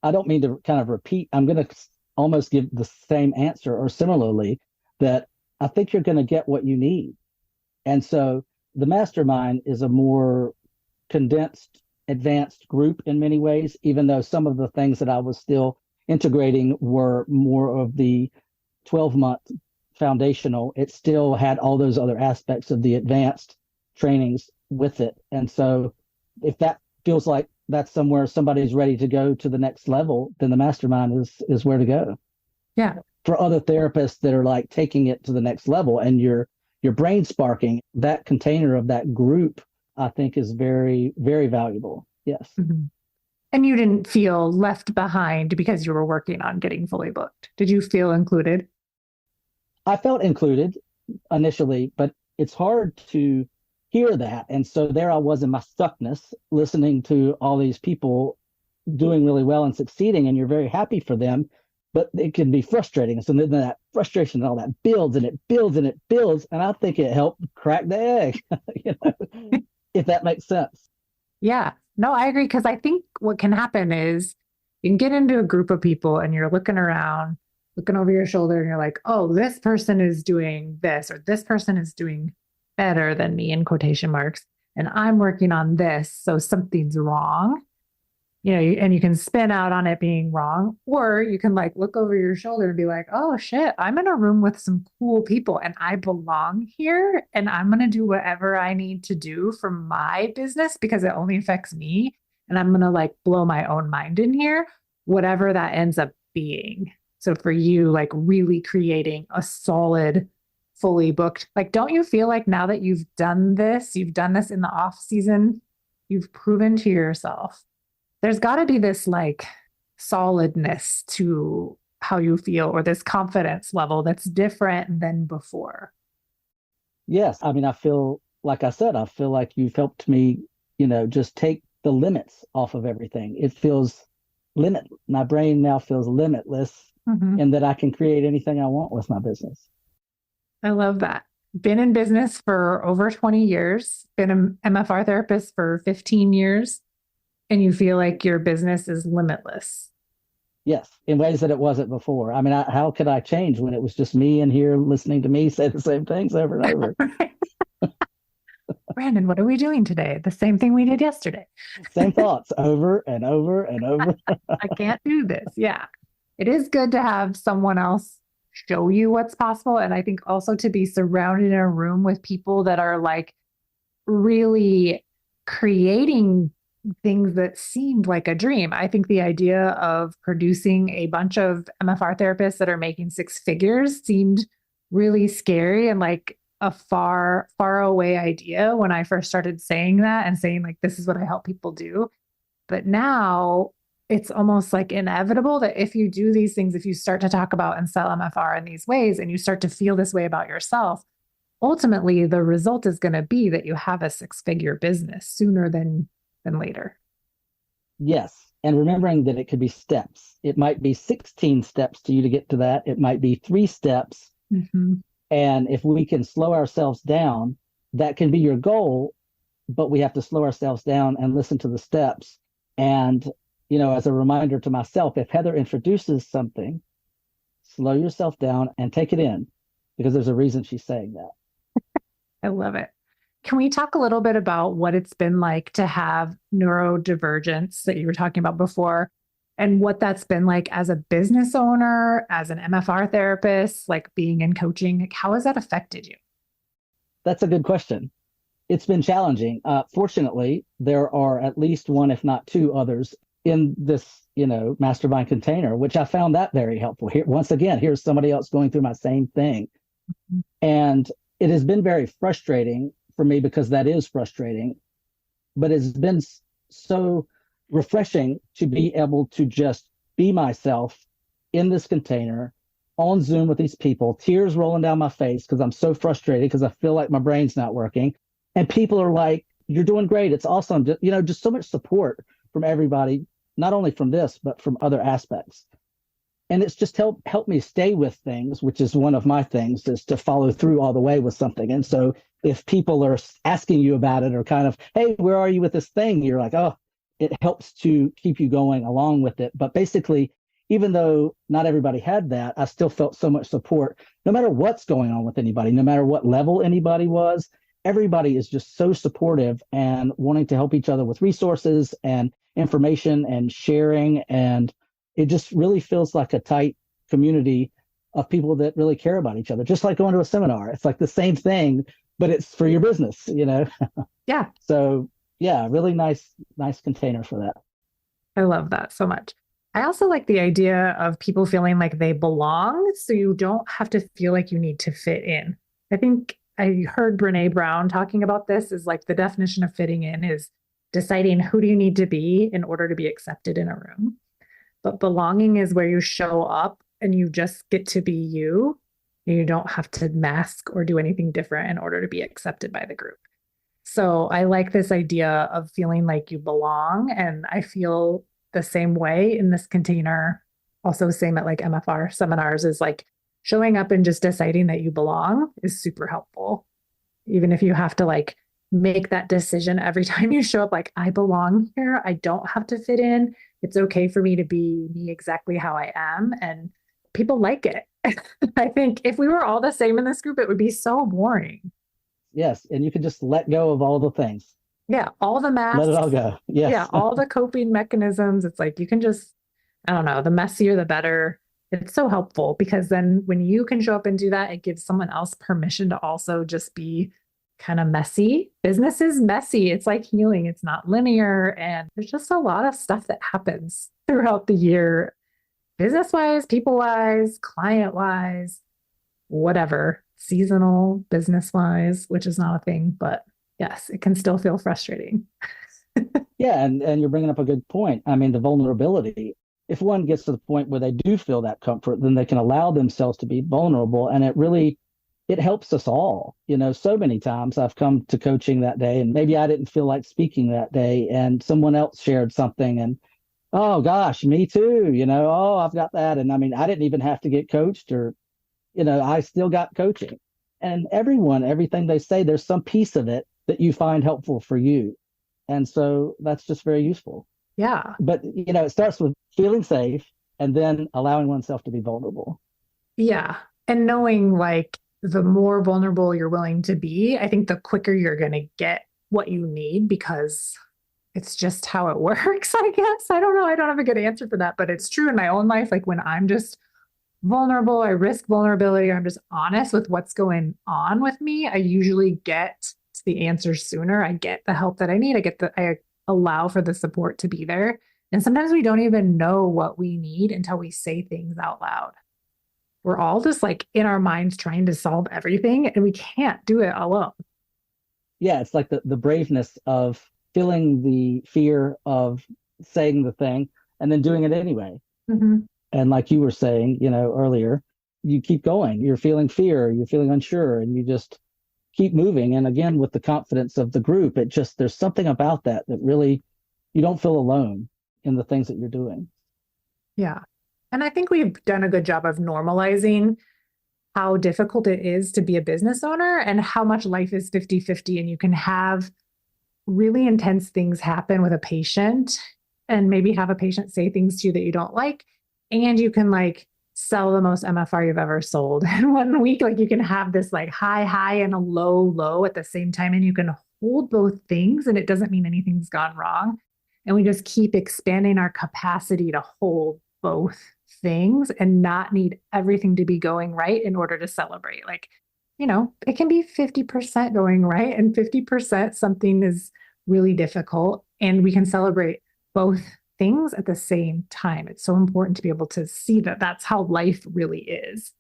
I don't mean to kind of repeat. I'm going to almost give the same answer or similarly, that I think you're going to get what you need. And so the mastermind is a more condensed, advanced group in many ways, even though some of the things that I was still integrating were more of the 12-month foundational, it still had all those other aspects of the advanced trainings with it. And so if that feels like that's somewhere somebody's ready to go to the next level, then the Mastermind is where to go. Yeah. For other therapists that are like taking it to the next level and your brain sparking, that container of that group, I think is very, very valuable. Yes. Mm-hmm. And you didn't feel left behind because you were working on getting fully booked. Did you feel included? I felt included initially, but it's hard to hear that. And so there I was in my stuckness, listening to all these people doing really well and succeeding, and you're very happy for them, but it can be frustrating. So then that frustration and all that builds and it builds and it builds. And I think it helped crack the egg, if that makes sense. Yeah, no, I agree. Because I think what can happen is you can get into a group of people and you're looking around, looking over your shoulder, and you're like, oh, this person is doing this, or this person is doing better than me in quotation marks. And I'm working on this. So something's wrong. And you can spin out on it being wrong, or you can like look over your shoulder and be like, oh shit, I'm in a room with some cool people and I belong here and I'm going to do whatever I need to do for my business because it only affects me. And I'm going to like blow my own mind in here, whatever that ends up being. So for you, like really creating a solid, fully booked, like, don't you feel like now that you've done this in the off season, you've proven to yourself there's got to be this like solidness to how you feel, or this confidence level that's different than before? Yes. I mean, I feel like you've helped me, just take the limits off of everything. It feels limitless. My brain now feels limitless, and that I can create anything I want with my business. I love that. Been in business for over 20 years, been an MFR therapist for 15 years. And you feel like your business is limitless. Yes, in ways that it wasn't before. I mean, how could I change when it was just me in here listening to me say the same things over and over? Brandon, what are we doing today? The same thing we did yesterday. Same thoughts over and over and over. I can't do this. Yeah. It is good to have someone else show you what's possible. And I think also to be surrounded in a room with people that are like really creating things that seemed like a dream. I think the idea of producing a bunch of MFR therapists that are making six figures seemed really scary and like a far, far away idea when I first started saying that and saying like, this is what I help people do. But now it's almost like inevitable that if you do these things, if you start to talk about and sell MFR in these ways, and you start to feel this way about yourself, ultimately the result is going to be that you have a six-figure business sooner than later. Yes. And remembering that it could be steps. It might be 16 steps to you to get to that. It might be 3 steps. And if we can slow ourselves down, that can be your goal, but we have to slow ourselves down and listen to the steps. And, as a reminder to myself, if Heather introduces something, slow yourself down and take it in, because there's a reason she's saying that. I love it. Can we talk a little bit about what it's been like to have neurodivergence that you were talking about before, and what that's been like as a business owner, as an MFR therapist, like being in coaching? Like, how has that affected you? That's a good question. It's been challenging. Fortunately, there are at least one, if not 2 others in this, Mastermind container, which I found that very helpful. Here, once again, here's somebody else going through my same thing. And it has been very frustrating for me, because that is frustrating, but it's been so refreshing to be able to just be myself in this container on Zoom with these people, tears rolling down my face because I'm so frustrated because I feel like my brain's not working. And people are like, you're doing great. It's awesome. Just so much support from everybody, not only from this, but from other aspects. And it's just helped me stay with things, which is one of my things, is to follow through all the way with something. And so if people are asking you about it, or kind of, hey, where are you with this thing? You're like, oh, it helps to keep you going along with it. But basically, even though not everybody had that, I still felt so much support, no matter what's going on with anybody, no matter what level anybody was. Everybody is just so supportive and wanting to help each other with resources and information and sharing. And it just really feels like a tight community of people that really care about each other, just like going to a seminar. It's like the same thing, but it's for your business, you know? Yeah. So yeah, really nice container for that. I love that so much. I also like the idea of people feeling like they belong, so you don't have to feel like you need to fit in. I think I heard Brene Brown talking about this is like the definition of fitting in is deciding who do you need to be in order to be accepted in a room. But belonging is where you show up and you just get to be you. You don't have to mask or do anything different in order to be accepted by the group. So I like this idea of feeling like you belong. And I feel the same way in this container. Also, same at like MFR seminars is like showing up and just deciding that you belong is super helpful. Even if you have to like make that decision every time you show up, like, I belong here. I don't have to fit in. It's okay for me to be me exactly how I am. And people like it. I think if we were all the same in this group, it would be so boring. Yes. And you can just let go of all the things. Yeah. All the masks. Let it all go. Yes. Yeah. All the coping mechanisms. It's like you can just, I don't know, the messier, the better. It's so helpful because then when you can show up and do that, it gives someone else permission to also just be kind of messy. Business is messy. It's like healing. It's not linear. And there's just a lot of stuff that happens throughout the year, business-wise, people-wise, client-wise, whatever, seasonal, business-wise, which is not a thing, but yes, it can still feel frustrating. Yeah. And you're bringing up a good point. I mean, the vulnerability, if one gets to the point where they do feel that comfort, then they can allow themselves to be vulnerable. And it helps us all. You know, so many times I've come to coaching that day and maybe I didn't feel like speaking that day and someone else shared something and, oh gosh, me too. You know, oh, I've got that. And I mean, I didn't even have to get coached or, you know, I still got coaching. And everything they say, there's some piece of it that you find helpful for you. And so that's just very useful. Yeah. But, you know, it starts with feeling safe and then allowing oneself to be vulnerable. Yeah. And knowing like the more vulnerable you're willing to be, I think the quicker you're going to get what you need because it's just how it works, I guess. I don't know. I don't have a good answer for that, but it's true in my own life. Like when I'm just vulnerable, I risk vulnerability, I'm just honest with what's going on with me, I usually get to the answer sooner. I get the help that I need. I allow for the support to be there. And sometimes we don't even know what we need until we say things out loud. We're all just like in our minds trying to solve everything and we can't do it alone. Yeah, it's like the braveness of feeling the fear of saying the thing and then doing it anyway. Mm-hmm. And like you were saying, you know, earlier, you keep going. You're feeling fear, you're feeling unsure, and you just keep moving. And again, with the confidence of the group, there's something about that really, you don't feel alone in the things that you're doing. Yeah. And I think we've done a good job of normalizing how difficult it is to be a business owner and how much life is 50-50. And you can have really intense things happen with a patient and maybe have a patient say things to you that you don't like. And you can like sell the most MFR you've ever sold in 1 week. Like you can have this like high and a low at the same time. And you can hold both things and it doesn't mean anything's gone wrong. And we just keep expanding our capacity to hold both things and not need everything to be going right in order to celebrate. Like, you know, it can be 50% going right and 50% something is really difficult. And we can celebrate both things at the same time. It's so important to be able to see that that's how life really is.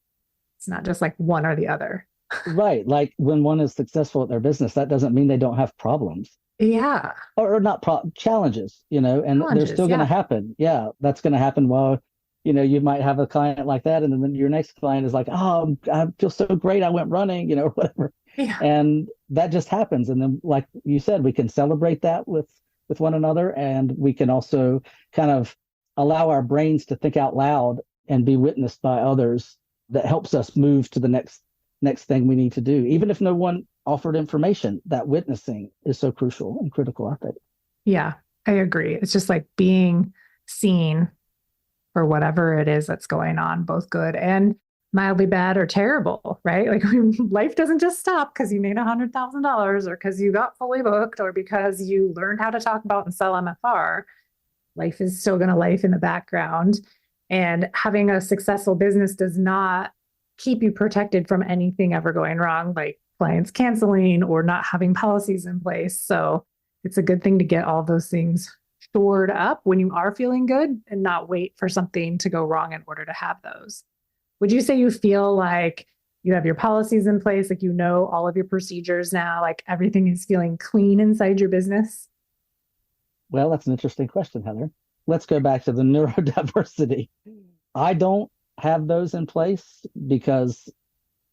It's not just like one or the other. Right. Like when one is successful at their business, that doesn't mean they don't have problems. Yeah. Or not challenges, you know, and they're still going to happen. Yeah. That's going to happen while, you know, you might have a client like that. And then your next client is like, oh, I feel so great. I went running, you know, whatever. Yeah. And that just happens. And then, like you said, we can celebrate that with one another. And we can also kind of allow our brains to think out loud and be witnessed by others. That helps us move to the next thing we need to do. Even if no one offered information, that witnessing is so crucial and critical, I think. Yeah, I agree. It's just like being seen for whatever it is that's going on, both good and mildly bad or terrible, right? Like life doesn't just stop because you made $100,000 or because you got fully booked or because you learned how to talk about and sell MFR. Life is still going to life in the background. And having a successful business does not keep you protected from anything ever going wrong, like clients canceling or not having policies in place. So it's a good thing to get all those things stored up when you are feeling good and not wait for something to go wrong in order to have those. Would you say you feel like you have your policies in place, like you know all of your procedures now, like everything is feeling clean inside your business? Well, that's an interesting question, Heather. Let's go back to the neurodiversity. I don't have those in place because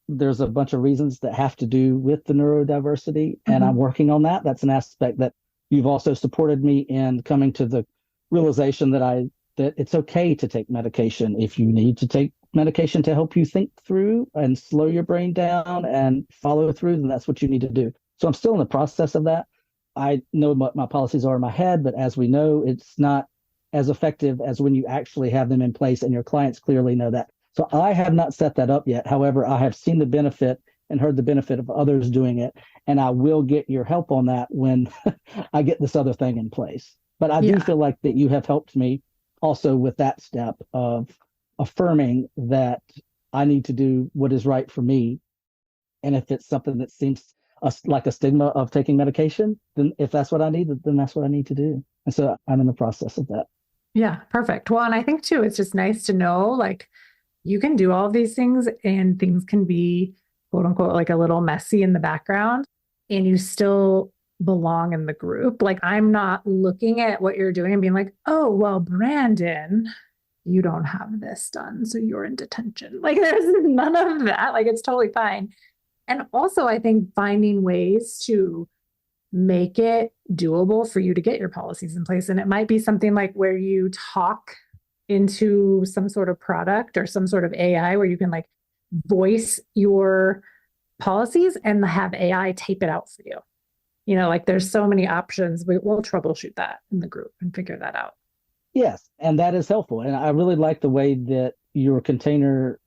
there's a bunch of reasons that have to do with the neurodiversity, and I'm working on that. That's an aspect that you've also supported me in coming to the realization that it's okay to take medication if you need to take medication to help you think through and slow your brain down and follow through, then that's what you need to do. So I'm still in the process of that. I know what my policies are in my head, but as we know, it's not as effective as when you actually have them in place and your clients clearly know that. So I have not set that up yet. However, I have seen the benefit and heard the benefit of others doing it. And I will get your help on that when I get this other thing in place. But I do feel like that you have helped me also with that step of affirming that I need to do what is right for me. And if it's something that seems like a stigma of taking medication, then if that's what I need, then that's what I need to do. And so I'm in the process of that. Yeah, perfect. Well, and I think too, it's just nice to know, like, you can do all of these things and things can be quote unquote like a little messy in the background and you still belong in the group. Like, I'm not looking at what you're doing and being like, oh, well, Brandon, you don't have this done, so you're in detention. Like, there's none of that. Like, it's totally fine. And also, I think finding ways to make it doable for you to get your policies in place. And it might be something like where you talk into some sort of product or some sort of AI where you can like voice your policies and have AI tape it out for you. You know, like there's so many options. We'll troubleshoot that in the group and figure that out. Yes, and that is helpful. And I really like the way that your container,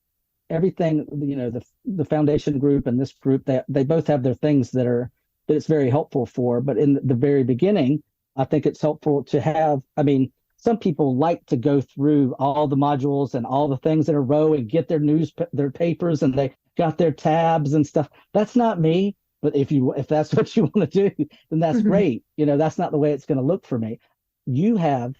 everything, you know, the foundation group and this group, they both have their things that it's very helpful for. But in the very beginning, I think it's helpful to have, some people like to go through all the modules and all the things in a row and get their papers and they got their tabs and stuff. That's not me. But if that's what you want to do, then that's great. You know, that's not the way it's going to look for me. You have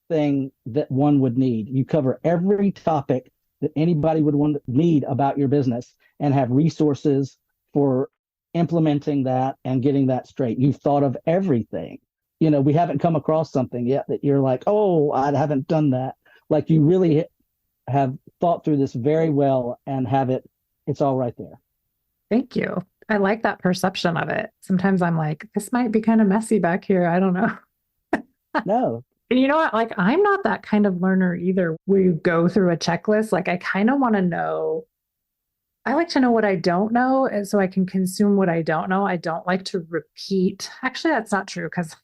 thing that one would need. You cover every topic that anybody would need about your business and have resources for implementing that and getting that straight. You've thought of everything. You know, we haven't come across something yet that you're like, oh, I haven't done that. Like, you really have thought through this very well and it's all right there. Thank you. I like that perception of it. Sometimes I'm like, this might be kind of messy back here. I don't know. No. And you know what? Like, I'm not that kind of learner either, where you go through a checklist. Like, I kind of want to know. I like to know what I don't know, and so I can consume what I don't know. I don't like to repeat. Actually, that's not true, because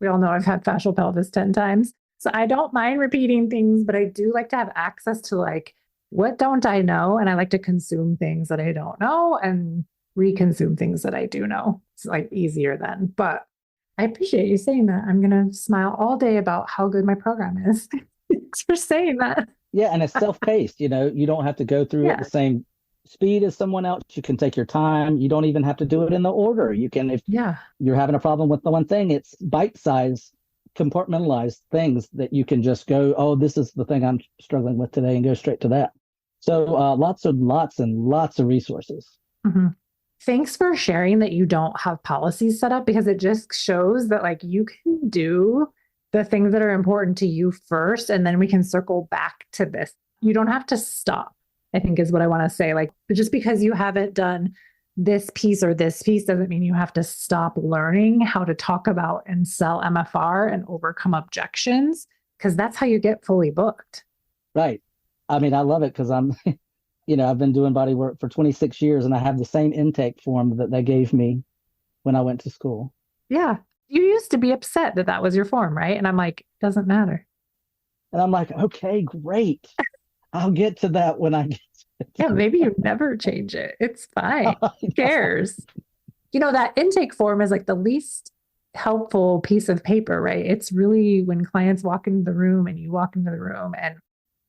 we all know I've had fascial pelvis 10 times. So I don't mind repeating things, but I do like to have access to like, what don't I know? And I like to consume things that I don't know and reconsume things that I do know. It's like easier then. But I appreciate you saying that. I'm going to smile all day about how good my program is. Thanks for saying that. Yeah. And it's self-paced, you know, you don't have to go through at the same speed as someone else. You can take your time. You don't even have to do it in the order. You can, if you're having a problem with the one thing, it's bite-sized, compartmentalized things that you can just go, oh, this is the thing I'm struggling with today, and go straight to that. So lots and lots of resources. Thanks for sharing that you don't have policies set up, because it just shows that like you can do the things that are important to you first, and then we can circle back to this. You don't have to stop, I think is what I want to say. Like, just because you haven't done this piece or this piece doesn't mean you have to stop learning how to talk about and sell MFR and overcome objections, because that's how you get fully booked. Right. I mean, I love it because I'm, you know, I've been doing body work for 26 years and I have the same intake form that they gave me when I went to school. Yeah. You used to be upset that that was your form, right? And I'm like, doesn't matter. And I'm like, okay, great. I'll get to that when I get to it. Yeah, maybe you never change it. It's fine. Who cares? You know, that intake form is like the least helpful piece of paper, right? It's really when clients walk into the room and you walk into the room and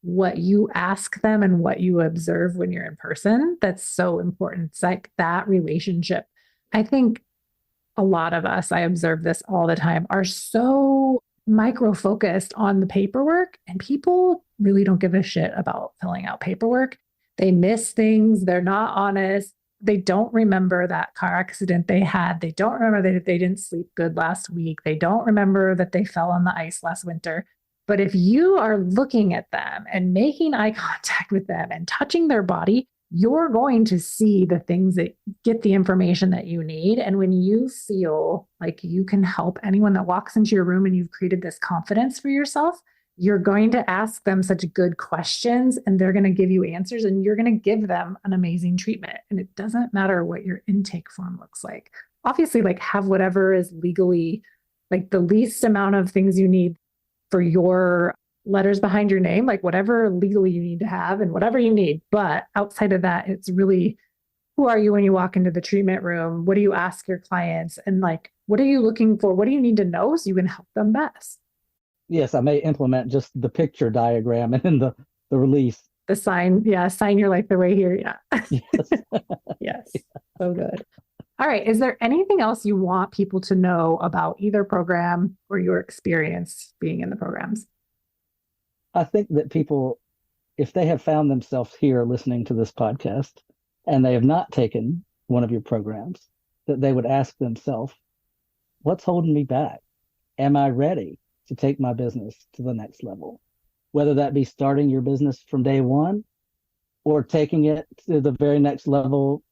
what you ask them and what you observe when you're in person, that's so important. It's like that relationship. I think a lot of us, I observe this all the time, are so micro focused on the paperwork, and people really don't give a shit about filling out paperwork. They miss things. They're not honest. They don't remember that car accident they had. They don't remember that they didn't sleep good last week. They don't remember that they fell on the ice last winter. But if you are looking at them and making eye contact with them and touching their body, you're going to see the things that get the information that you need. And when you feel like you can help anyone that walks into your room and you've created this confidence for yourself, you're going to ask them such good questions and they're going to give you answers and you're going to give them an amazing treatment. And it doesn't matter what your intake form looks like. Obviously, like have whatever is legally, like the least amount of things you need for your letters behind your name, like whatever legally you need to have and whatever you need. But outside of that, it's really, who are you when you walk into the treatment room? What do you ask your clients? And like, what are you looking for? What do you need to know so you can help them best? Yes, I may implement just the picture diagram and then the release. The sign. Yeah. Sign your life the way here. Yeah. Yes. Yes. So good. All right. Is there anything else you want people to know about either program or your experience being in the programs? I think that people, if they have found themselves here listening to this podcast and they have not taken one of your programs, that they would ask themselves, what's holding me back? Am I ready to take my business to the next level? Whether that be starting your business from day one or taking it to the very next level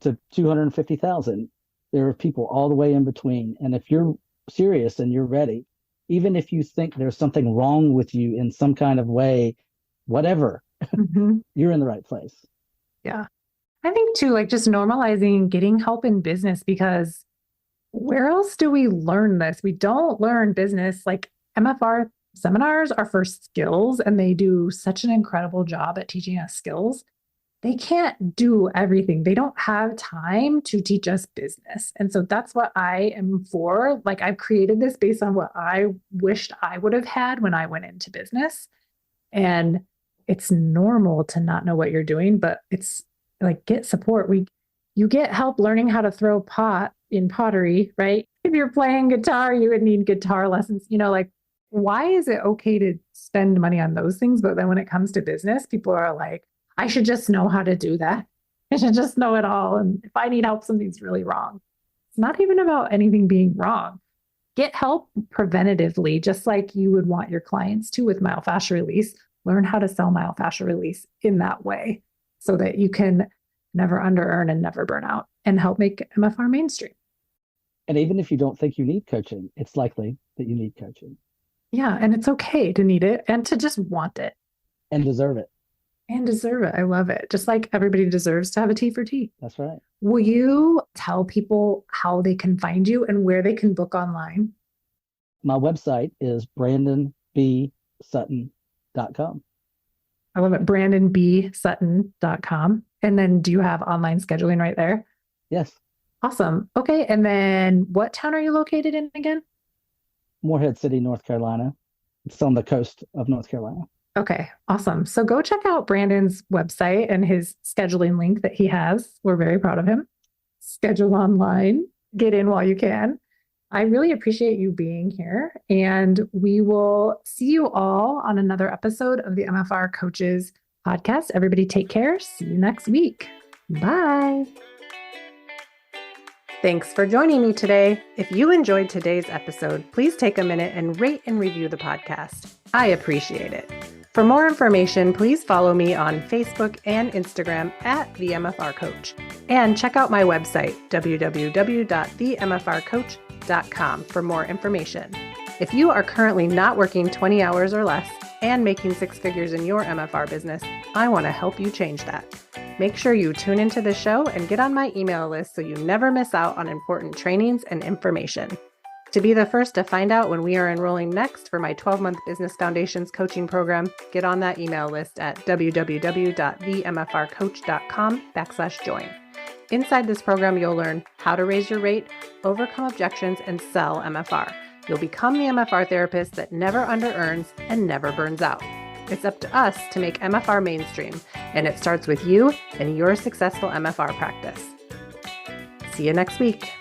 to 250,000. There are people all the way in between. And if you're serious and you're ready, even if you think there's something wrong with you in some kind of way, whatever, you're in the right place. Yeah. I think too, like just normalizing getting help in business, because where else do we learn this? We don't learn business. Like MFR seminars are for skills and they do such an incredible job at teaching us skills. They can't do everything. They don't have time to teach us business. And so that's what I am for. Like I've created this based on what I wished I would have had when I went into business. And it's normal to not know what you're doing, but it's like get support. You get help learning how to throw pot in pottery, right? If you're playing guitar, you would need guitar lessons. Like why is it okay to spend money on those things? But then when it comes to business, people are like, I should just know how to do that. I should just know it all. And if I need help, something's really wrong. It's not even about anything being wrong. Get help preventatively, just like you would want your clients to with myofascial release. Learn how to sell myofascial release in that way so that you can never under-earn and never burn out and help make MFR mainstream. And even if you don't think you need coaching, it's likely that you need coaching. Yeah. And it's okay to need it and to just want it. And deserve it. And deserve it. I love it. Just like everybody deserves to have a T for T. That's right. Will you tell people how they can find you and where they can book online? My website is brandonbsutton.com. I love it. brandonbsutton.com. And then do you have online scheduling right there? Yes. Awesome. Okay. And then what town are you located in again? Moorehead City, North Carolina. It's on the coast of North Carolina. Okay, awesome. So go check out Brandon's website and his scheduling link that he has. We're very proud of him. Schedule online, get in while you can. I really appreciate you being here, and we will see you all on another episode of the MFR Coaches podcast. Everybody take care. See you next week. Bye. Thanks for joining me today. If you enjoyed today's episode, please take a minute and rate and review the podcast. I appreciate it. For more information, please follow me on Facebook and Instagram at The MFR Coach. And check out my website, www.themfrcoach.com for more information. If you are currently not working 20 hours or less and making six figures in your MFR business, I want to help you change that. Make sure you tune into the show and get on my email list so you never miss out on important trainings and information. To be the first to find out when we are enrolling next for my 12-month Business Foundations coaching program, get on that email list at www.themfrcoach.com/join. Inside this program, you'll learn how to raise your rate, overcome objections, and sell MFR. You'll become the MFR therapist that never under-earns and never burns out. It's up to us to make MFR mainstream, and it starts with you and your successful MFR practice. See you next week.